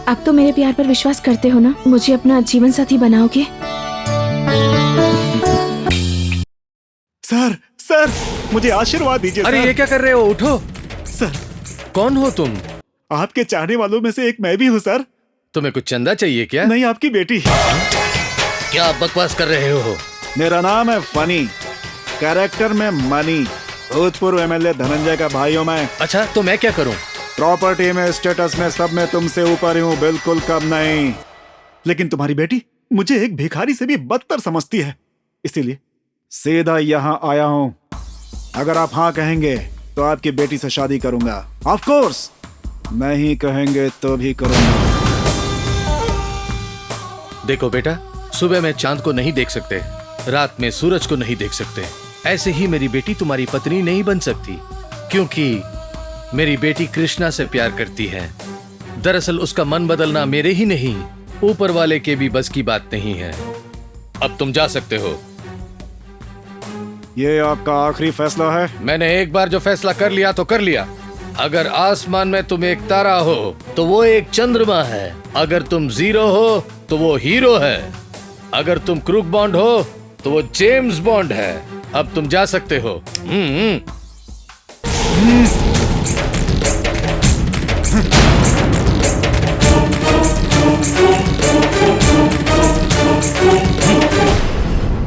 अब तो मेरे प्यार पर विश्वास करते हो ना? मुझे अपना जीवन साथी बनाओगे? सर, सर, मुझे आशीर्वाद दीजिए। अरे सर। ये क्या कर रहे हो? उठो। सर, कौन हो तुम? आपके चाहने वालों में से एक मैं भी हूँ सर। तुम्हें कुछ चंदा चाहिए क्या? नहीं, आपकी बेटी। क्या बकवास कर रहे हो? मेरा नाम है फनी, कैरेक्टर में मनी, भूतपूर्व एमएलए धनंजय का भाई हूँ मैं। अच्छा, तो मैं क्या करूँ? प्रॉपर्टी में, स्टेटस में, सब में तुमसे ऊपर हूँ, बिल्कुल कम नहीं। लेकिन तुम्हारी बेटी मुझे एक भिखारी से भी बदतर समझती है, इसीलिए सीधा यहाँ आया हूँ। अगर आप हाँ कहेंगे तो आपकी बेटी से शादी करूंगा। ऑफ कोर्स, नहीं कहेंगे तो भी करूंगा। देखो बेटा, सुबह में चांद को नहीं देख सकते, रात में सूरज को नहीं देख सकते। ऐसे ही मेरी बेटी तुम्हारी पत्नी नहीं बन सकती, क्योंकि मेरी बेटी कृष्णा से प्यार करती है। दरअसल उसका मन बदलना मेरे ही नहीं, ऊपर वाले के भी बस की बात नहीं है। अब तुम जा सकते हो। ये आपका आखिरी फैसला है? मैंने एक बार जो फैसला कर लिया तो कर लिया। अगर आसमान में तुम एक तारा हो तो वो एक चंद्रमा है, अगर तुम जीरो हो तो वो हीरो है, अगर तुम क्रूक बॉन्ड हो तो वो जेम्स बॉन्ड है। अब तुम जा सकते हो।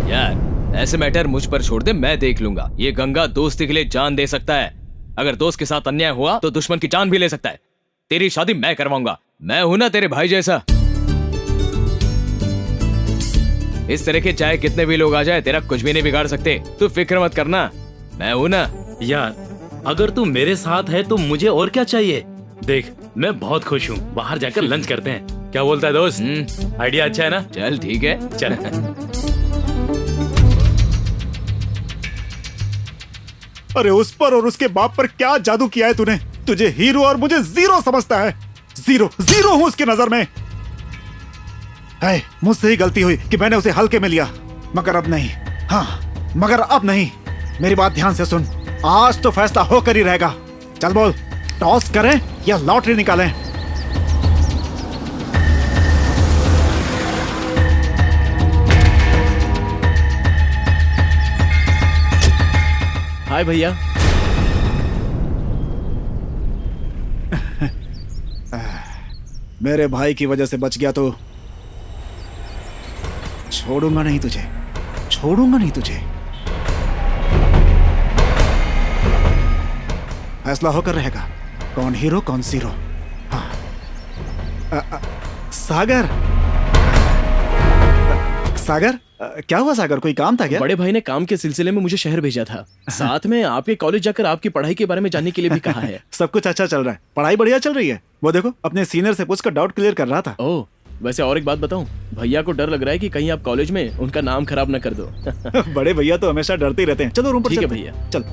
यार ऐसे मैटर मुझ पर छोड़ दे, मैं देख लूंगा। ये गंगा दोस्ती के लिए जान दे सकता है, अगर दोस्त के साथ अन्याय हुआ तो दुश्मन की जान भी ले सकता है। तेरी शादी मैं करवाऊंगा, मैं हूं ना तेरे भाई जैसा। इस तरह के चाहे कितने भी लोग आ जाए तेरा कुछ भी नहीं बिगाड़ सकते, तू फिक्र मत करना, मैं हूं ना। यार अगर तू मेरे साथ है तो मुझे और क्या चाहिए। देख मैं बहुत खुश हूँ, बाहर जाकर लंच करते हैं, क्या बोलता है दोस्त? आइडिया अच्छा है ना? चल ठीक है, चल। अरे उस पर और उसके बाप पर क्या जादू किया है तूने? तुझे हीरो और मुझे जीरो समझता है। जीरो जीरो हूं उसकी नजर में। मुझसे ही गलती हुई कि मैंने उसे हल्के में लिया, मगर अब नहीं। हाँ मगर अब नहीं। मेरी बात ध्यान से सुन, आज तो फैसला होकर ही रहेगा। चल बोल, टॉस करें या लॉटरी निकालें? हाय भैया। मेरे भाई की वजह से बच गया तो छोड़ूंगा नहीं तुझे, छोड़ूंगा नहीं तुझे। फैसला होकर रहेगा, कौन हीरो कौन जीरो। हाँ। सागर, सागर क्या हुआ सागर, कोई काम था क्या? बड़े भाई ने काम के सिलसिले में मुझे शहर भेजा था, साथ में आपके कॉलेज जाकर आपकी पढ़ाई के बारे में जानने के लिए भी कहा है। सब कुछ अच्छा चल रहा है, पढ़ाई बढ़िया चल रही है। वो देखो अपने सीनियर से पूछकर डाउट क्लियर कर रहा था। ओह, वैसे और एक बात बताऊं, भैया को डर लग रहा है कि कहीं आप कॉलेज में उनका नाम खराब न कर दो। बड़े भैया तो हमेशा डरते ही रहते हैं। चलो रूम पर। ठीक है भैया, चल।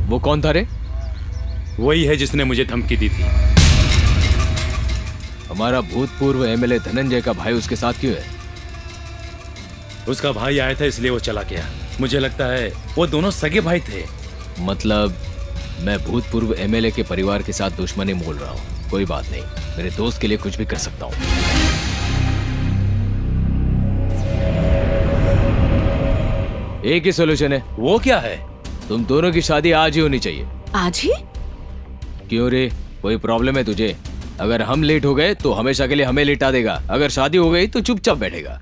वो कौन था रे? वही है जिसने मुझे धमकी दी थी। हमारा भूतपूर्व एमएलए धनंजय का भाई उसके साथ क्यों है? उसका भाई आया था इसलिए वो चला गया। मुझे लगता है वो दोनों सगे भाई थे। मतलब मैं भूतपूर्व एमएलए के परिवार के साथ दुश्मनी मोल रहा हूँ। कोई बात नहीं, मेरे दोस्त के लिए कुछ भी कर सकता हूँ। एक ही सोल्यूशन है। वो क्या है? तुम दोनों की शादी आज ही होनी चाहिए। आज ही? क्यों रे, कोई प्रॉब्लम है तुझे? अगर हम लेट हो गए तो हमेशा के लिए हमें लेटा देगा, अगर शादी हो गई तो चुपचाप बैठेगा।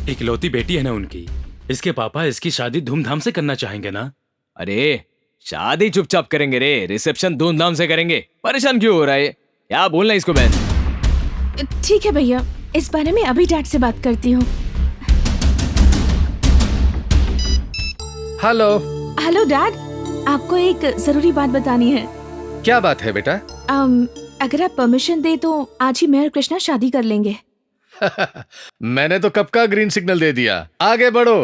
इकलौती बेटी है ना उनकी, इसके पापा इसकी शादी धूमधाम से करना चाहेंगे ना। अरे शादी चुपचाप करेंगे रे, रिसेप्शन धूमधाम से करेंगे। परेशान क्यों हो रहा है? क्या बोलना इसको बहन? ठीक है भैया, इस बारे में अभी डैड से बात करती हूँ। हेलो। हेलो डैड, आपको एक जरूरी बात बतानी है। क्या बात है बेटा? अगर आप परमिशन दे तो आज ही मैं और कृष्णा शादी कर लेंगे। मैंने तो कब का ग्रीन सिग्नल दे दिया, आगे बढ़ो।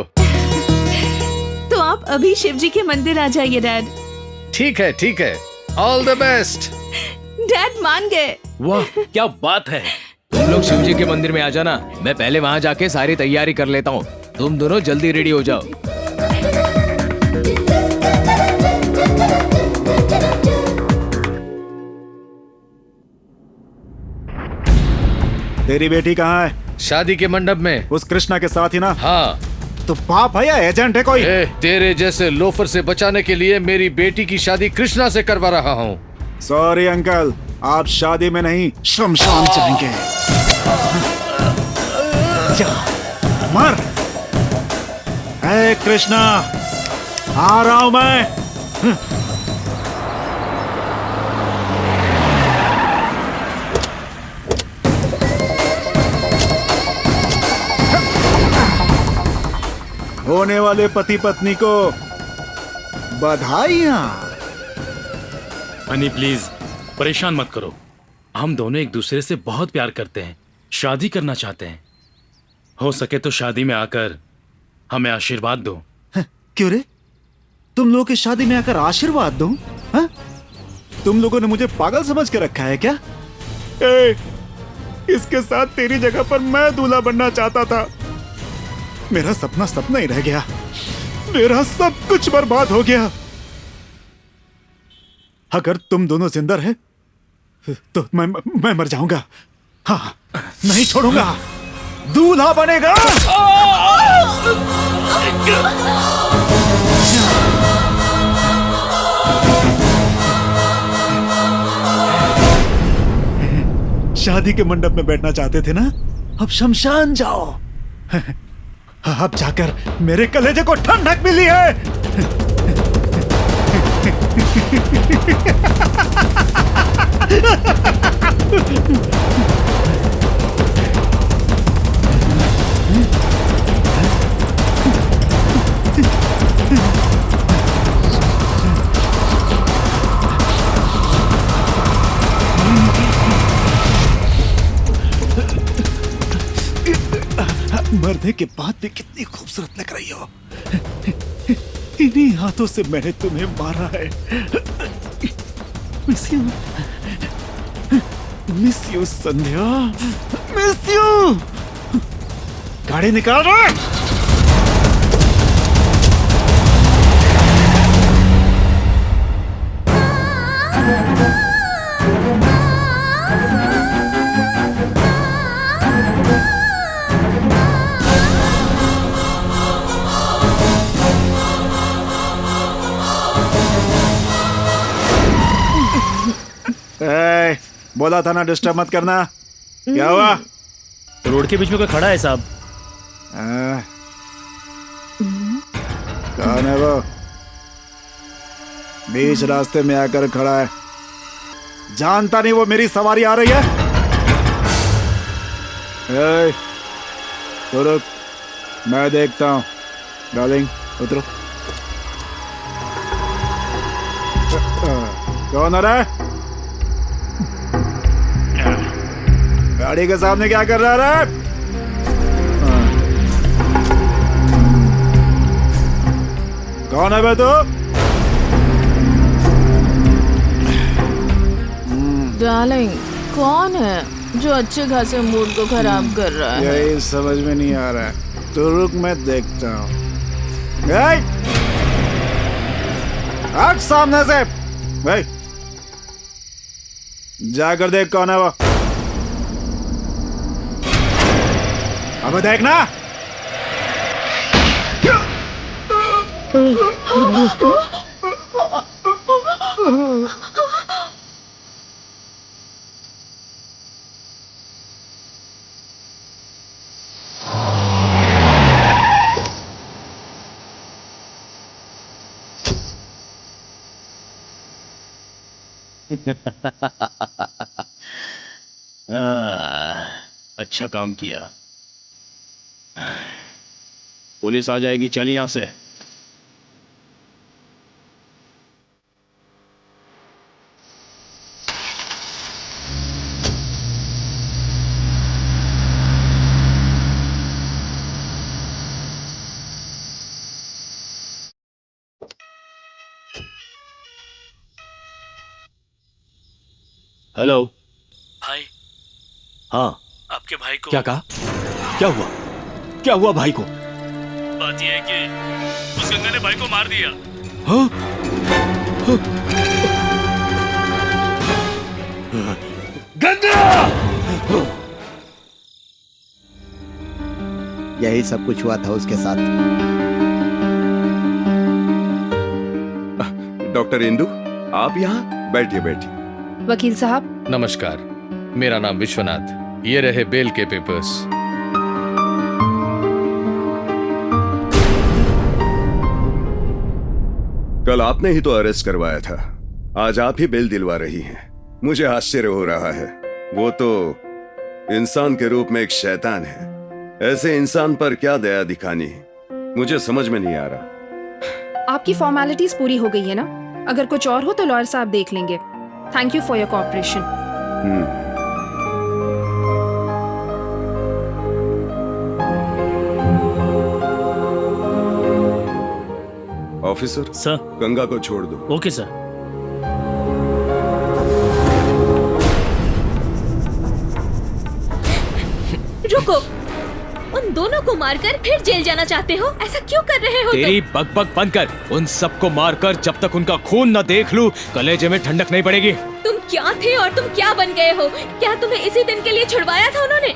तो आप अभी शिव जी के मंदिर आ जाइए डैड। ठीक है ठीक है, ऑल द बेस्ट। डैड मान गए। वाह क्या बात है। तुम लोग शिव जी के मंदिर में आ जाना, मैं पहले वहाँ जाके सारी तैयारी कर लेता हूँ। तुम दोनों जल्दी रेडी हो जाओ। तेरी बेटी कहाँ है? शादी के मंडप में। उस कृष्णा के साथ ही ना? हाँ। तो बाप है या एजेंट है कोई? तेरे जैसे लोफर से बचाने के लिए मेरी बेटी की शादी कृष्णा से करवा रहा हूँ। सॉरी अंकल, आप शादी में नहीं शमशान जाएंगे। मर। कृष्णा, आ रहा हूं मैं। होने वाले पति पत्नी को बधाइयां। हनी प्लीज परेशान मत करो, हम दोनों एक दूसरे से बहुत प्यार करते हैं, शादी करना चाहते हैं। हो सके तो शादी में आकर हमें आशीर्वाद दो। क्यों रे, तुम लोगों की शादी में आकर आशीर्वाद दूं? हाँ? तुम लोगों ने मुझे पागल समझ के रखा है क्या? इसके साथ तेरी जगह पर मैं दूल्हा बनना चाहता था, मेरा सपना सपना ही रह गया, मेरा सब कुछ बर्बाद हो गया। अगर तुम दोनों जिंदा रहे तो मैं मर जाऊंगा। हाँ, नहीं छोड़ूंगा। दूल्हा बनेगा। शादी के मंडप में बैठना चाहते थे ना, अब शमशान जाओ। अब जाकर मेरे कलेजे को ठंडक मिली है। मरने के बाद भी कितनी खूबसूरत लग रही हो। इन्हीं हाथों से मैंने तुम्हें मारा है। Miss you Sandhya, miss you. गाड़ी निकाल रहे। बोला था ना डिस्टर्ब मत करना। क्या हुआ? रोड के बीच में कोई खड़ा है साहब। कौन है वो? बीच रास्ते में आकर खड़ा है। जानता नहीं वो मेरी सवारी आ रही है? तो रुक, मैं देखता हूँ। डार्लिंग उतरो। कौन आ रहा है? गाड़ी के सामने क्या कर रहा है? कौन है बे तू? डार्लिंग, कौन है जो अच्छे खासे मूड को खराब कर रहा है? यही समझ में नहीं आ रहा है। तो रुक, मैं देखता हूँ। हट सामने से। भाई जाकर देख कौन है वो। अब देखना। अच्छा काम किया। पुलिस आ जाएगी, चल यहां से। हेलो भाई। हाँ, आपके भाई को क्या कहा? क्या हुआ? क्या हुआ भाई को? बात यह है कि उस गंगा ने भाई को मार दिया। हाँ? गंगा! यही सब कुछ हुआ था उसके साथ। डॉक्टर इंदु, आप यहाँ बैठिए बैठिए। वकील साहब नमस्कार, मेरा नाम विश्वनाथ। ये रहे बेल के पेपर्स। कल आपने ही तो अरेस्ट करवाया था, आज आप ही बेल दिलवा रही हैं। मुझे आश्चर्य हो रहा है। वो तो इंसान के रूप में एक शैतान है। ऐसे इंसान पर क्या दया दिखानी, मुझे समझ में नहीं आ रहा। आपकी फॉर्मेलिटीज पूरी हो गई है ना? अगर कुछ और हो तो लॉयर साहब देख लेंगे। Thank you for your cooperation. Officer sir, Ganga को छोड़ दो। Okay sir. रुको, उन दोनों को मारकर फिर जेल जाना चाहते हो? ऐसा क्यों कर रहे हो तेरी बकबक बंद कर। उन सबको मारकर जब तक उनका खून न देख लूं, कलेजे में ठंडक नहीं पड़ेगी। तुम क्या थे और तुम क्या बन गए हो? क्या तुम्हें इसी दिन के लिए छुड़वाया था उन्होंने?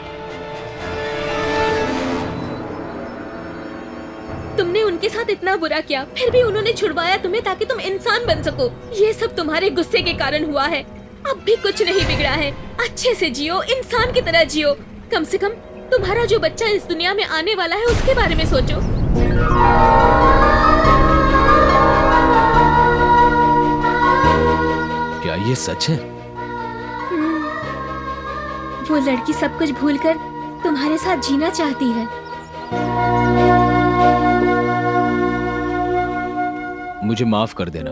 तुमने उनके साथ इतना बुरा किया, फिर भी उन्होंने छुड़वाया तुम्हें ताकि तुम इंसान बन सको। ये सब तुम्हारे गुस्से के कारण हुआ है। अब भी कुछ नहीं बिगड़ा है। अच्छे से जियो, इंसान की तरह जियो। कम से कम तुम्हारा जो बच्चा इस दुनिया में आने वाला है उसके बारे में सोचो। क्या ये सच है? वो लड़की सब कुछ भूलकर तुम्हारे साथ जीना चाहती है। मुझे माफ कर देना,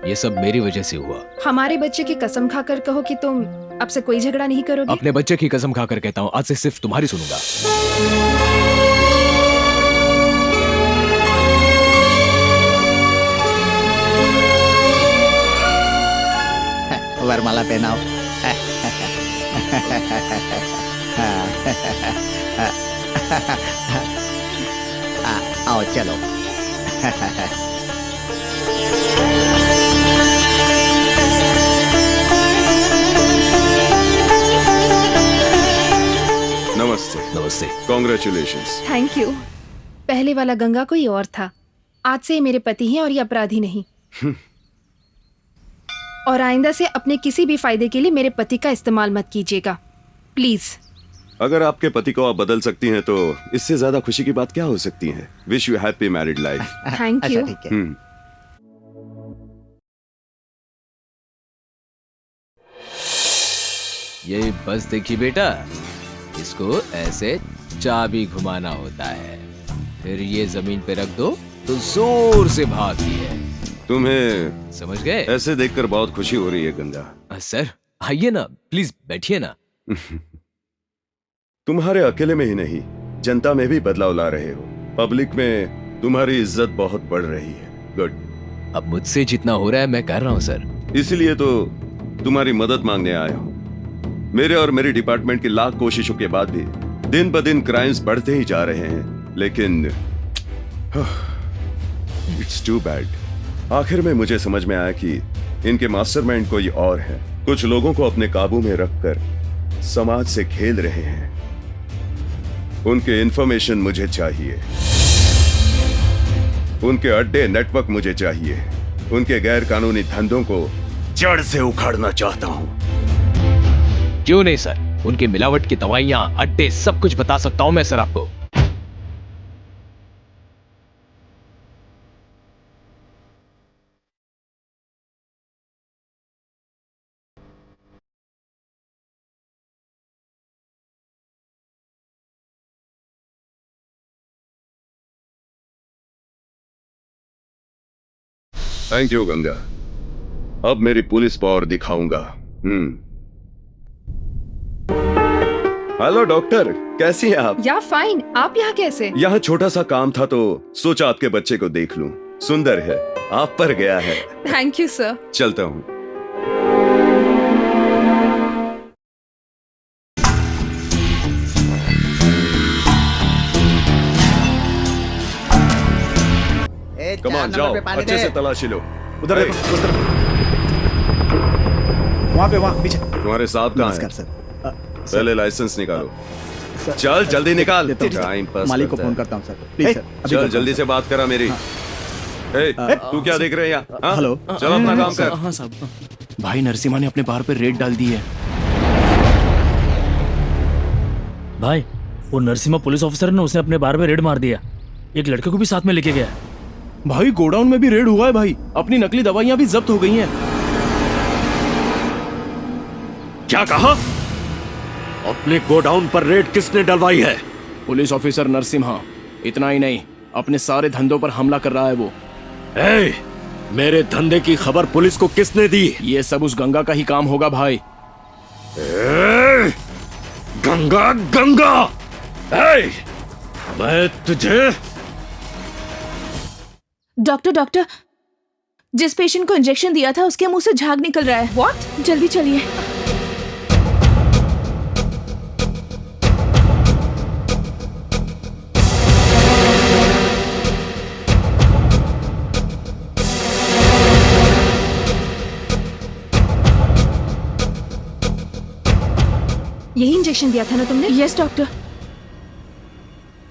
ये सब मेरी वजह से हुआ। हमारे बच्चे की कसम खाकर कहो कि तुम अब से कोई झगड़ा नहीं करोगे। अपने बच्चे की कसम खाकर कहता हूँ, आज से सिर्फ तुम्हारी सुनूंगा। वरमाला पहनाओ। आओ चलो। नमस्ते। नमस्ते। कॉन्ग्रेचुलेशंस। Thank you. पहले वाला गंगा कोई और था, आज से ये मेरे पति हैं और ये अपराधी नहीं। और आइंदा से अपने किसी भी फायदे के लिए मेरे पति का इस्तेमाल मत कीजिएगा, प्लीज। अगर आपके पति को आप बदल सकती हैं तो इससे ज्यादा खुशी की बात क्या हो सकती है। Wish you happy married life. Thank you. ये बस देखिए बेटा, इसको ऐसे चाबी घुमाना होता है, फिर ये जमीन पे रख दो तो जोर से भागती है। तुम्हें समझ गए? ऐसे देखकर बहुत खुशी हो रही है गंगा। सर आइए ना, प्लीज बैठिए ना। तुम्हारे अकेले में ही नहीं, जनता में भी बदलाव ला रहे हो। पब्लिक में तुम्हारी इज्जत बहुत बढ़ रही है। गुड। अब मुझसे जितना हो रहा है मैं कर रहा हूँ सर। इसलिए तो तुम्हारी मदद मांगने आया हूँ। मेरे और मेरी डिपार्टमेंट की लाख कोशिशों के बाद भी दिन ब दिन क्राइम्स बढ़ते ही जा रहे हैं, लेकिन इट्स टू बैड। आखिर में मुझे समझ में आया कि इनके मास्टरमाइंड कोई और है। कुछ लोगों को अपने काबू में रखकर समाज से खेल रहे हैं। उनके इंफॉर्मेशन मुझे चाहिए, उनके अड्डे नेटवर्क मुझे चाहिए, उनके गैर कानूनी धंधों को जड़ से उखाड़ना चाहता हूं। क्यों नहीं सर, उनकी मिलावट की दवाइयां, अड्डे, सब कुछ बता सकता हूं मैं सर आपको। Thank you Ganga. अब मेरी पुलिस पावर दिखाऊंगा। हेलो डॉक्टर, कैसी हैं आप? या फाइन। आप यहाँ कैसे? यहाँ छोटा सा काम था तो सोचा आपके बच्चे को देख लूं। सुंदर है, आप पर गया है। Thank you sir. चलता हूँ। कमान जाओ, अच्छे से तलाशी लो। उधर देखो, उस तरफ। वहाँ पे, वहाँ पीछे। तुम्हारे साहब कहाँ हैं? सर। पहले लाइसेंस निकालो। चल जल्दी निकाल। टाइम पास मालिक को फोन करता हूँ सर, प्लीज सर। चल जल्दी से बात करा मेरी। तू क्या देख रहे हैं यहाँ? हेलो। चलो अपना काम कर। हाँ साहब। भाई नरसिम्हा ने अपने बार पे रेड डाल दी है। भाई वो नरसिम्हा पुलिस ऑफिसर ने उसने अपने बार में रेड मार दिया। एक लड़के को भी साथ में लेके गया। भाई गोडाउन में भी रेड हुआ है भाई, अपनी नकली दवाइयां भी जब्त हो गई हैं। क्या कहा? अपने गोडाउन पर रेड किसने डलवाई है? Police officer Narasimha. इतना ही नहीं, अपने सारे धंधों पर हमला कर रहा है वो। मेरे धंधे की खबर पुलिस को किसने दी? ये सब उस गंगा का ही काम होगा भाई। गंगा गंगा, मैं तुझे। डॉक्टर डॉक्टर, जिस पेशेंट को इंजेक्शन दिया था उसके मुंह से झाग निकल रहा है। व्हाट? जल्दी चलिए। इंजेक्शन दिया था ना तुमने? Yes doctor.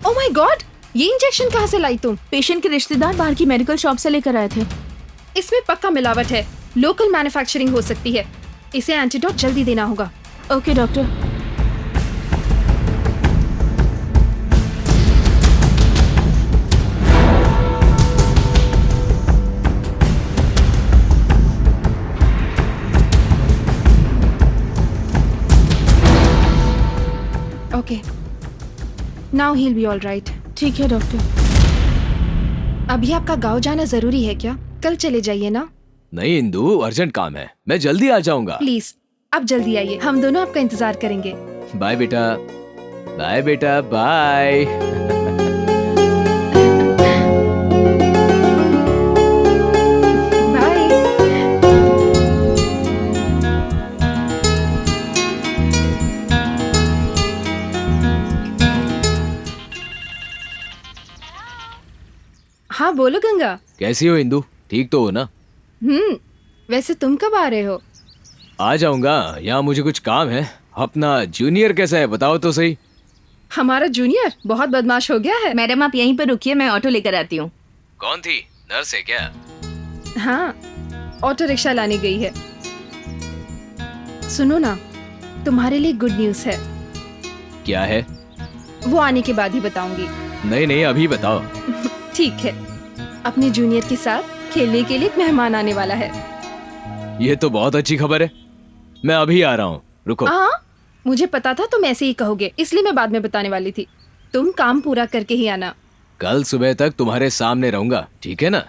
Oh my God, ये इंजेक्शन कहाँ से लाई तुम? पेशेंट के रिश्तेदार बाहर की मेडिकल शॉप से लेकर आए थे। इसमें पक्का मिलावट है, लोकल मैन्युफैक्चरिंग हो सकती है। इसे एंटीडोट जल्दी देना होगा। Okay doctor. Okay, now he will be all right. ठीक है डॉक्टर। अभी आपका गांव जाना जरूरी है क्या? कल चले जाइए ना। नहीं इंदु, अर्जेंट काम है, मैं जल्दी आ जाऊंगा। प्लीज आप जल्दी आइए, हम दोनों आपका इंतजार करेंगे। बाय बेटा, बाय बेटा, बाय। हाँ बोलो गंगा। कैसी हो इंदु, ठीक तो हो ना? वैसे तुम कब आ रहे हो? आ जाऊंगा, यहाँ मुझे कुछ काम है। अपना जूनियर कैसा है बताओ तो सही। हमारा जूनियर बहुत बदमाश हो गया है। मैडम आप यहीं पर रुकिए, मैं ऑटो लेकर आती हूँ। कौन थी, नर्स है क्या? हाँ, ऑटो रिक्शा लाने गई है। सुनो ना, तुम्हारे लिए गुड न्यूज है। क्या है? वो आने के बाद ही बताऊंगी। नहीं नहीं, अभी बताओ। ठीक है, अपने जूनियर के साथ खेलने के लिए मेहमान आने वाला है। ये तो बहुत अच्छी खबर है, मैं अभी आ रहा हूँ, रुको। हाँ, मुझे पता था तुम ऐसे ही कहोगे, इसलिए मैं बाद में बताने वाली थी। तुम काम पूरा करके ही आना। कल सुबह तक तुम्हारे सामने रहूंगा, ठीक है ना?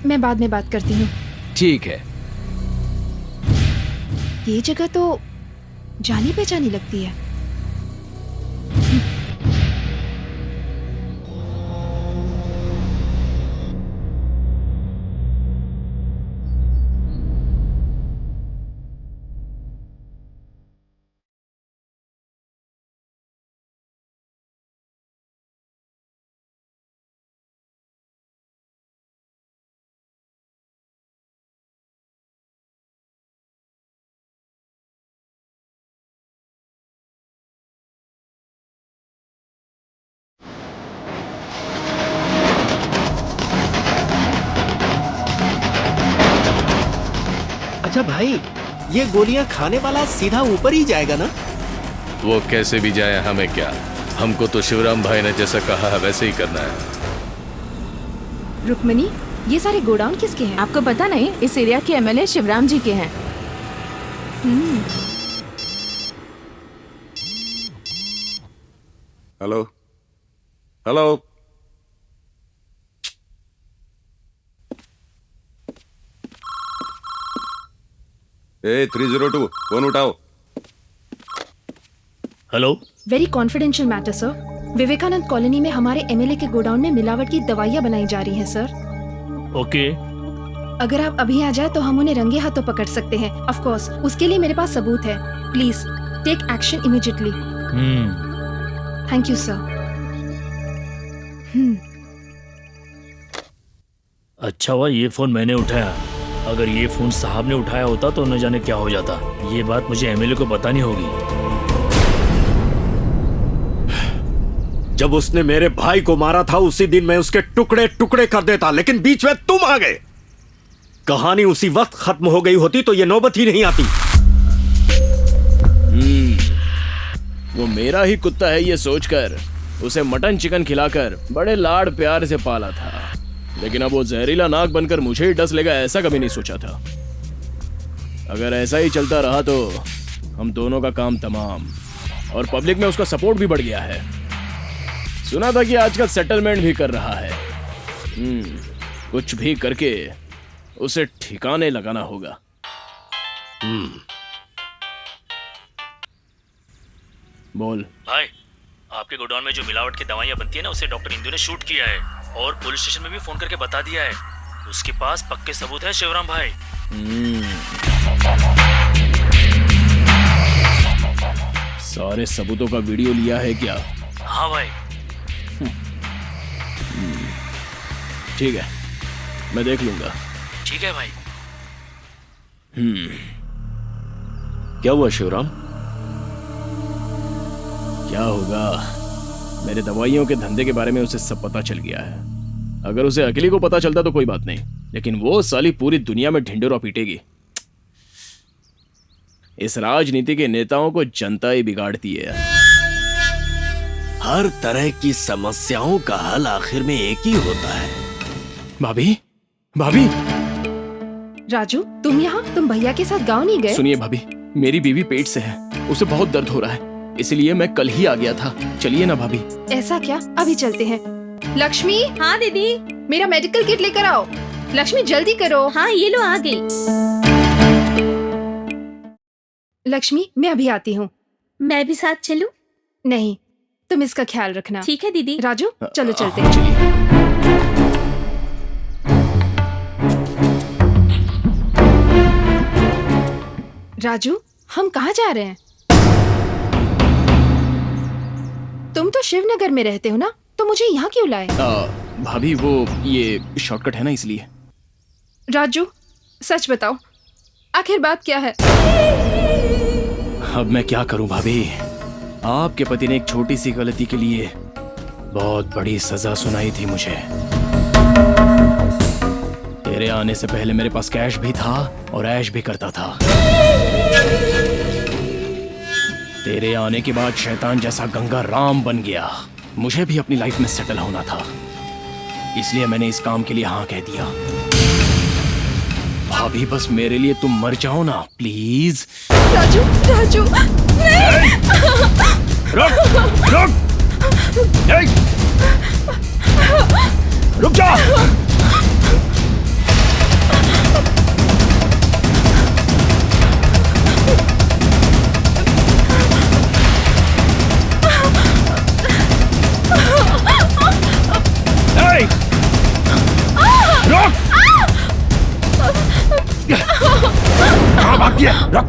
मैं बाद में बात करती हूँ। ठीक है। ये जगह तो जानी पहचानी लगती है। अच्छा भाई, ये गोलियां खाने वाला सीधा ऊपर ही जाएगा ना? वो कैसे भी जाए हमें क्या, हमको तो शिवराम भाई ने जैसा कहा है वैसे ही करना है। रुक्मणी, ये सारे गोडाउन किसके हैं? आपको पता नहीं, इस एरिया के एमएलए शिवराम जी के हैं। हेलो हेलो, ए 302, फोन उठाओ। Hello. Very confidential matter sir. Vivekananda colony में हमारे एमएलए के गोडाउन में मिलावट की दवाइयाँ बनाई जा रही हैं सर। ओके। अगर आप अभी आ जाए तो हम उन्हें रंगे हाथों पकड़ सकते हैं। ऑफ कोर्स, उसके लिए मेरे पास सबूत है। Please take action immediately. Thank you sir. अच्छा हुआ ये फोन मैंने उठाया, अगर ये फोन साहब ने उठाया होता तो न जाने क्या हो जाता। ये बात मुझे एमएलए को बतानी होगी। जब उसने मेरे भाई को मारा था उसी दिन मैं उसके टुकड़े टुकड़े कर देता, लेकिन बीच में तुम आ गए। कहानी उसी वक्त खत्म हो गई होती तो ये नौबत ही नहीं आती। वो मेरा ही कुत्ता है ये सोचकर उसे मटन चिकन खिलाकर बड़े लाड़ प्यार से पाला था, लेकिन अब वो जहरीला नाक बनकर मुझे ही डस लेगा ऐसा कभी नहीं सोचा था। अगर ऐसा ही चलता रहा तो हम दोनों का काम तमाम, और पब्लिक में उसका सपोर्ट भी बढ़ गया है। सुना था कि आजकल सेटलमेंट भी कर रहा है। कुछ भी करके उसे ठिकाने लगाना होगा। बोल भाई, आपके गोडाउन में जो मिलावट की दवाइयाँ बनती है ना, उसे डॉक्टर इंदु ने शूट किया है और पुलिस स्टेशन में भी फोन करके बता दिया है। उसके पास पक्के सबूत है शिवराम भाई। सारे सबूतों का वीडियो लिया है क्या? हाँ भाई। ठीक है, मैं देख लूंगा। ठीक है भाई। क्या हुआ शिवराम? क्या होगा, मेरे दवाइयों के धंधे के बारे में उसे सब पता चल गया है। अगर उसे अकेले को पता चलता तो कोई बात नहीं, लेकिन वो साली पूरी दुनिया में ढिंढोरा पीटेगी। इस राजनीति के नेताओं को जनता ही बिगाड़ती है। हर तरह की समस्याओं का हल आखिर में एक ही होता है। भाभी, भाभी। राजू, तुम यहाँ? तुम भैया के साथ गाँव नहीं गए? सुनिए भाभी, मेरी बीवी पेट से है, उसे बहुत दर्द हो रहा है, इसलिए मैं कल ही आ गया था। चलिए ना भाभी। ऐसा क्या? अभी चलते हैं। लक्ष्मी। हाँ दीदी। मेरा मेडिकल किट लेकर आओ। लक्ष्मी जल्दी करो। हाँ ये लो, आ गई। लक्ष्मी, मैं अभी आती हूँ। मैं भी साथ चलूं? नहीं, तुम इसका ख्याल रखना। ठीक है दीदी। राजू चलो चलते हैं। राजू, हम कहाँ जा रहे हैं? तुम तो शिवनगर में रहते हो ना, तो मुझे यहाँ क्यों लाए? भाभी वो ये शॉर्टकट है ना, इसलिए। राजू सच बताओ, आखिर बात क्या है? अब मैं क्या करूं भाभी, आपके पति ने एक छोटी सी गलती के लिए बहुत बड़ी सजा सुनाई थी मुझे। तेरे आने से पहले मेरे पास कैश भी था और ऐश भी करता था। तेरे आने के बाद शैतान जैसा गंगा राम बन गया। मुझे भी अपनी लाइफ में सेटल होना था, इसलिए मैंने इस काम के लिए हाँ कह दिया। भाभी बस मेरे लिए तुम मर जाओ ना प्लीज। राजू, राजू नहीं। रुक, रुक, रुक जा। रुक! कहाँ भाग गया? रुक!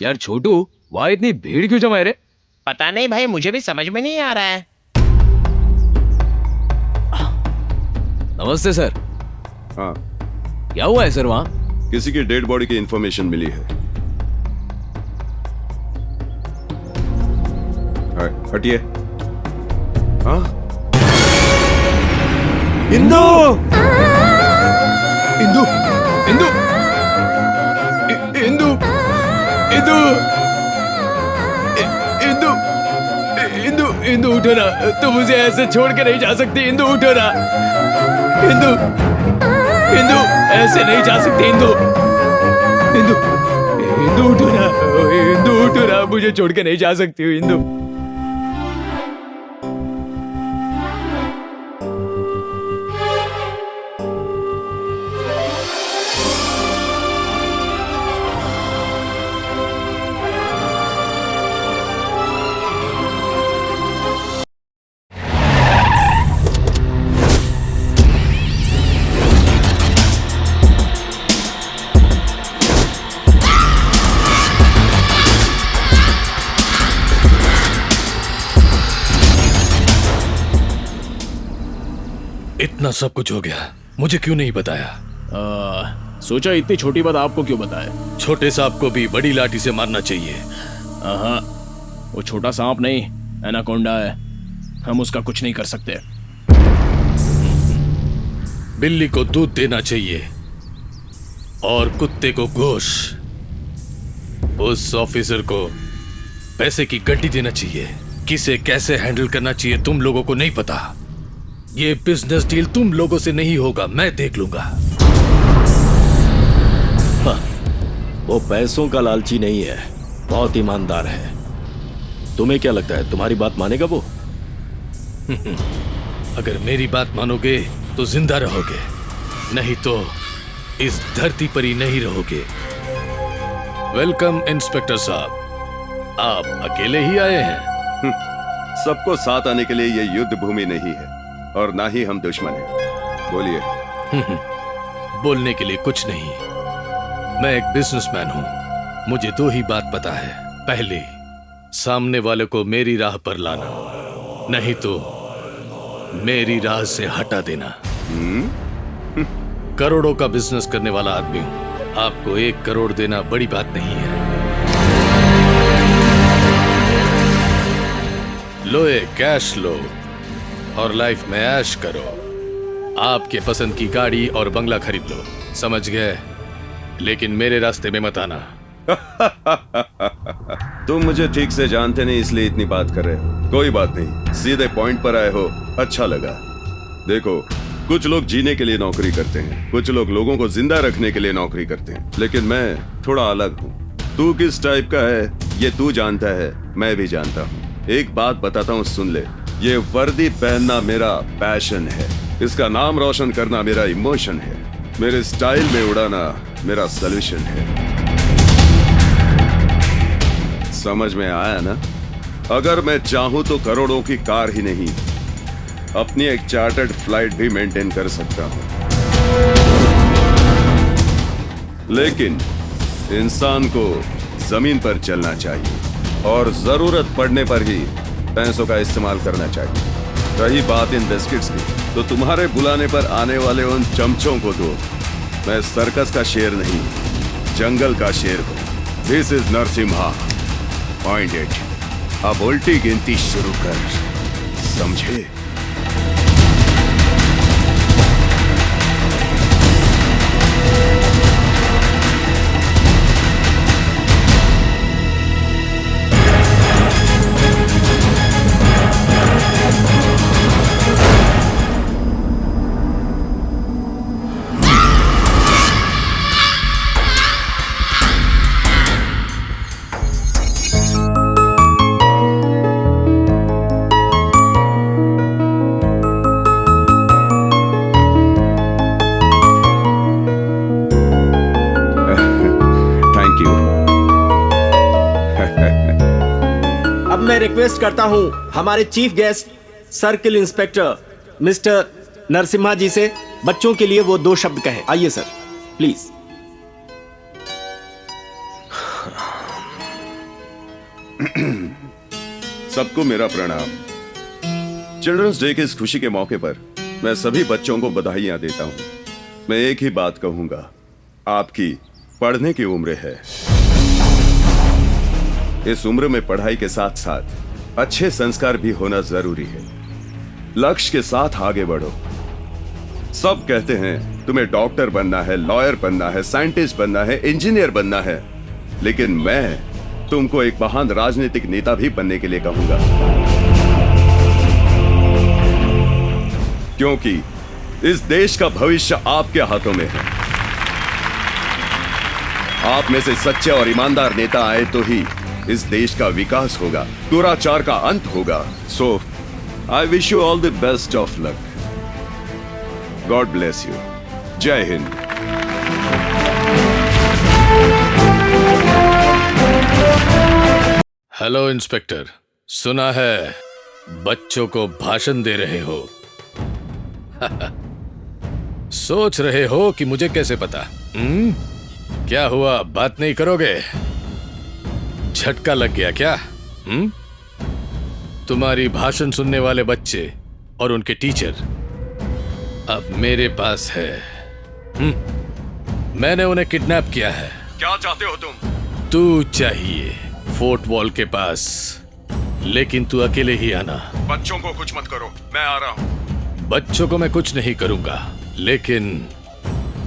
यार छोटू, वहां इतनी भीड़ क्यों जमाए रे? पता नहीं भाई, मुझे भी समझ में नहीं आ रहा है। नमस्ते सर। हाँ, क्या हुआ है सर वहां? किसी की डेड बॉडी की इंफॉर्मेशन मिली है। हटिए। हाँ? इंदु! इंदु! इंदु! इंदु! इंदु! इंदु! इंदु! इंदु उठो ना, तुम मुझे ऐसे छोड़ के नहीं जा सकती। इंदु उठो ना। इंदु! इंदु! ऐसे नहीं जा सकती इंदु। इंदु! इंदु उठो ना। इंदु उठो ना, मुझे छोड़ के नहीं जा सकती हो इंदु। इतना सब कुछ हो गया, मुझे क्यों नहीं बताया? सोचा इतनी छोटी बात आपको क्यों बताए। छोटे सांप को भी बड़ी लाठी से मारना चाहिए। हाँ, वो छोटा सांप नहीं, एनाकोंडा है, हम उसका कुछ नहीं कर सकते। बिल्ली को दूध देना चाहिए और कुत्ते को गोश्त। उस ऑफिसर को पैसे की गड्डी देना चाहिए। किसे कैसे हैंडल करना चाहिए तुम लोगों को नहीं पता। ये बिजनेस डील तुम लोगों से नहीं होगा, मैं देख लूंगा। वो पैसों का लालची नहीं है, बहुत ईमानदार है। तुम्हें क्या लगता है तुम्हारी बात मानेगा वो? अगर मेरी बात मानोगे तो जिंदा रहोगे, नहीं तो इस धरती पर ही नहीं रहोगे। वेलकम इंस्पेक्टर साहब। आप अकेले ही आए हैं? सबको साथ आने के लिए ये युद्ध भूमि नहीं है और ना ही हम दुश्मन हैं। बोलिए। बोलने के लिए कुछ नहीं। मैं एक बिजनेसमैन हूँ। मुझे दो ही बात पता है। पहले, सामने वाले को मेरी राह पर लाना, नहीं तो मेरी राह से हटा देना। करोड़ों का बिजनेस करने वाला आदमी हूँ। आपको 1 करोड़ देना बड़ी बात नहीं है। लो ये कैश लो और लाइफ में ऐश करो। आपके पसंद की गाड़ी और बंगला खरीद लो, समझ गए? लेकिन मेरे रास्ते में मत आना। तुम मुझे ठीक से जानते नहीं इसलिए इतनी बात कर रहे हो। कोई बात नहीं, सीधे पॉइंट पर आए हो, अच्छा लगा। देखो, कुछ लोग जीने के लिए नौकरी करते हैं, कुछ लोग लोगों को जिंदा रखने के लिए नौकरी करते हैं, लेकिन मैं थोड़ा अलग हूँ। तू किस टाइप का है ये तू जानता है, मैं भी जानता हूँ। एक बात बताता हूँ, सुन ले। ये वर्दी पहनना मेरा पैशन है, इसका नाम रोशन करना मेरा इमोशन है, मेरे स्टाइल में उड़ाना मेरा सॉल्यूशन है। समझ में आया ना? अगर मैं चाहूं तो करोड़ों की कार ही नहीं, अपनी एक चार्टर्ड फ्लाइट भी मेंटेन कर सकता हूं। लेकिन इंसान को जमीन पर चलना चाहिए और जरूरत पड़ने पर ही पैसों का इस्तेमाल करना चाहिए। रही बात इन बिस्किट्स की, तो तुम्हारे बुलाने पर आने वाले उन चमचों को दो। मैं सर्कस का शेर नहीं, जंगल का शेर हूं। This is Narasimha. Point it. अब उल्टी गिनती शुरू कर, समझे? मैं रिक्वेस्ट करता हूं हमारे chief guest circle inspector mister Narasimha ji से बच्चों के लिए वो 2 शब्द कहें। आइए सर, प्लीज। सबको मेरा प्रणाम। चिल्ड्रंस डे के इस खुशी के मौके पर मैं सभी बच्चों को बधाइयां देता हूं। मैं एक ही बात कहूंगा, आपकी पढ़ने की उम्र है। इस उम्र में पढ़ाई के साथ साथ अच्छे संस्कार भी होना जरूरी है। लक्ष्य के साथ आगे बढ़ो। सब कहते हैं तुम्हें डॉक्टर बनना है, लॉयर बनना है, साइंटिस्ट बनना है, इंजीनियर बनना है, लेकिन मैं तुमको एक महान राजनीतिक नेता भी बनने के लिए कहूंगा, क्योंकि इस देश का भविष्य आपके हाथों में है। आप में से सच्चे और ईमानदार नेता आए तो ही इस देश का विकास होगा, दुराचार का अंत होगा। So I wish you all the best of luck. God bless you. जय हिंद। हेलो इंस्पेक्टर, सुना है बच्चों को भाषण दे रहे हो। सोच रहे हो कि मुझे कैसे पता? क्या हुआ, बात नहीं करोगे? झटका लग गया क्या? तुम्हारी भाषण सुनने वाले बच्चे और उनके टीचर अब मेरे पास है। मैंने उन्हें किडनैप किया है। क्या चाहते हो तुम? तू चाहिए फोर्ट वॉल के पास, लेकिन तू अकेले ही आना। बच्चों को कुछ मत करो, मैं आ रहा हूं। बच्चों को मैं कुछ नहीं करूंगा, लेकिन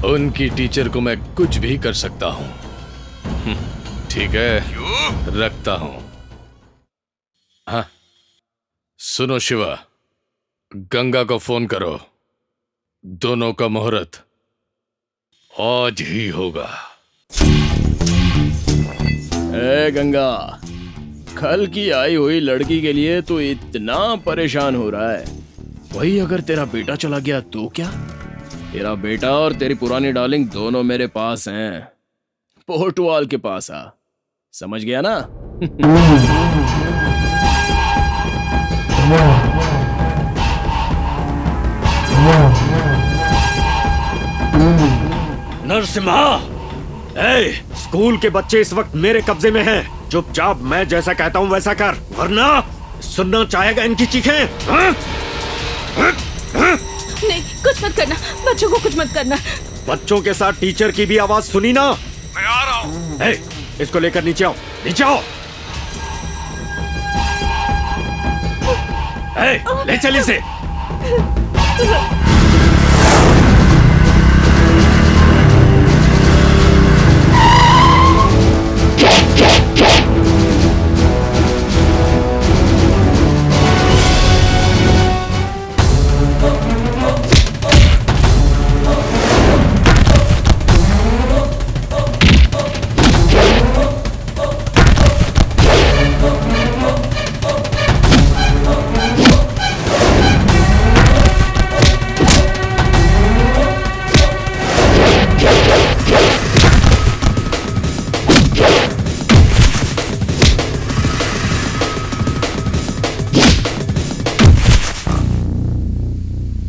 उनकी टीचर को मैं कुछ भी कर सकता हूं। ठीक है, रखता हूं। हाँ, सुनो शिवा, गंगा को फोन करो। दोनों का मुहूर्त आज ही होगा। ए गंगा, कल की आई हुई लड़की के लिए तू इतना परेशान हो रहा है। वही अगर तेरा बेटा चला गया तो क्या? तेरा बेटा और तेरी पुरानी डार्लिंग दोनों मेरे पास हैं। पोर्टवाल के पास आ, समझ गया ना? नरसिम्हा, स्कूल के बच्चे इस वक्त मेरे कब्जे में हैं। चुपचाप मैं जैसा कहता हूँ वैसा कर, वरना सुनना चाहेगा इनकी चीखें। नहीं, कुछ मत करना, बच्चों को कुछ मत करना। बच्चों के साथ टीचर की भी आवाज सुनी ना? मैं आ रहा हूँ। इसको लेकर नीचे आओ, नीचे आओ। ले चल इसे।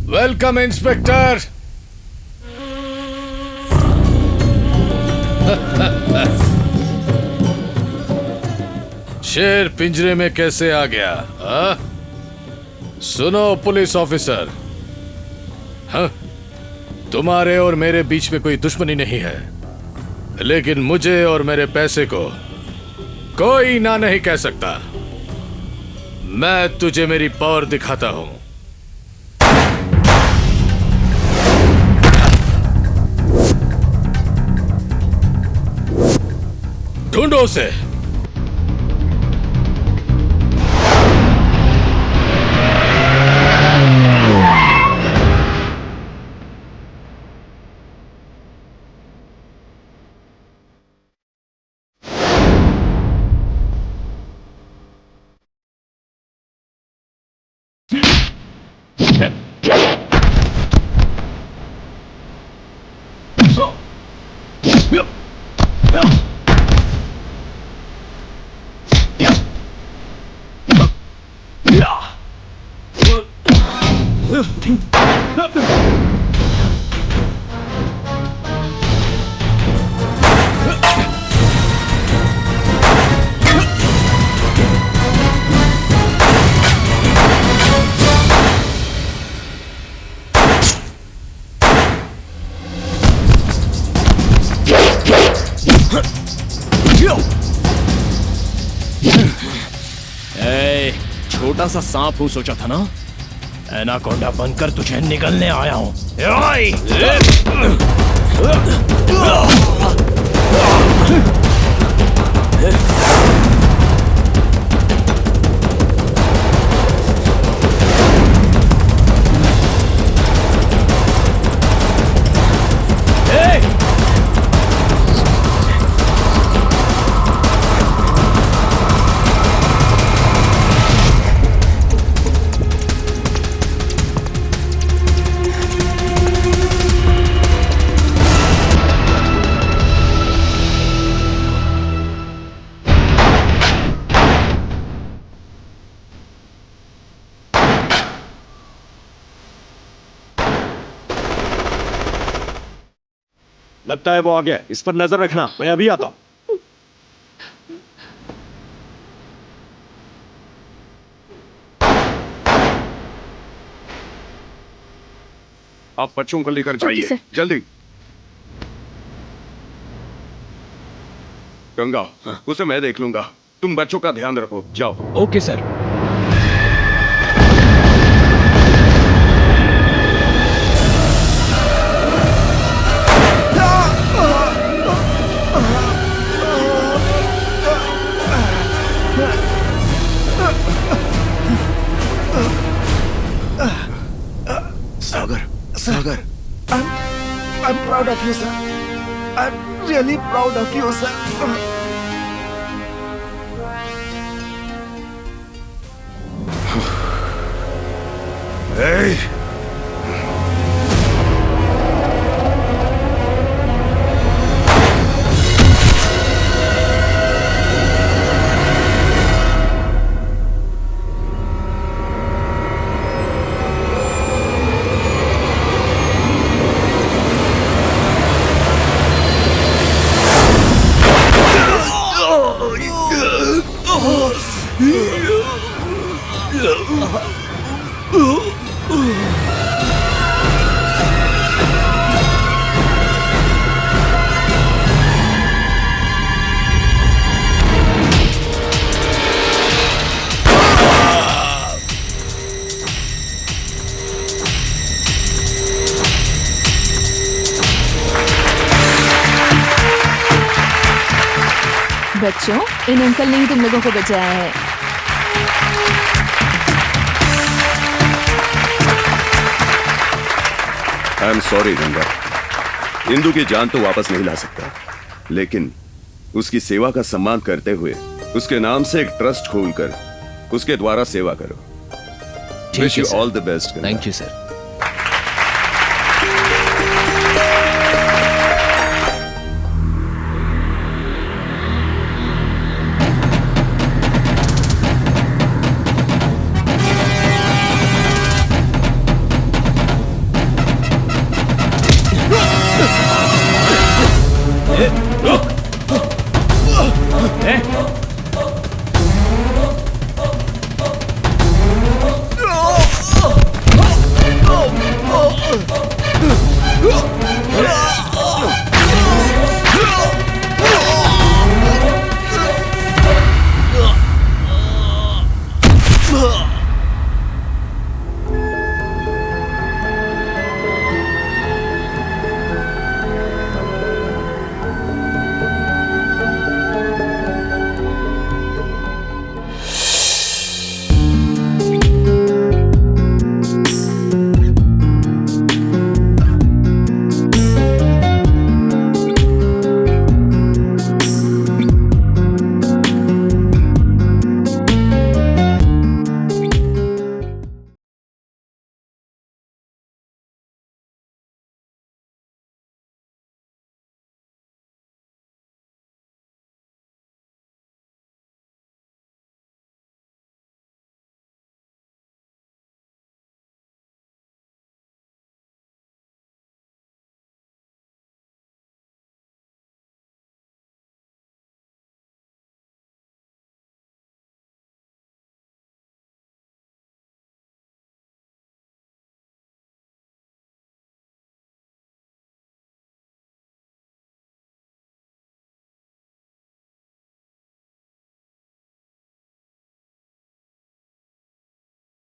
Welcome inspector. शेर पिंजरे में कैसे आ गया? सुनो पुलिस ऑफिसर, तुम्हारे और मेरे बीच में कोई दुश्मनी नहीं है, लेकिन मुझे और मेरे पैसे को कोई ना नहीं कह सकता। मैं तुझे मेरी पावर दिखाता हूं। ढूंढो उसे। छोटा सा सांप हूं सोचा था ना, एनाकोंडा बनकर तुझे निगलने आया हूं। लगता है वो आ गया, इस पर नजर रखना, मैं अभी आता हूं। आप बच्चों को लेकर जाइए, जल्दी। गंगा, उसे मैं देख लूंगा, तुम बच्चों का ध्यान रखो, जाओ। Okay sir. Sagar, I'm proud of you, sir. I'm really proud of you, sir. Hey! बच्चों, इन अंकल ने ही तुम लोगों को बचाया है। I am sorry Ganga, Indu की जान तो वापस नहीं ला सकता, लेकिन उसकी सेवा का सम्मान करते हुए उसके नाम से एक ट्रस्ट खोलकर उसके द्वारा सेवा करो। Wish you all the best. Thank you sir.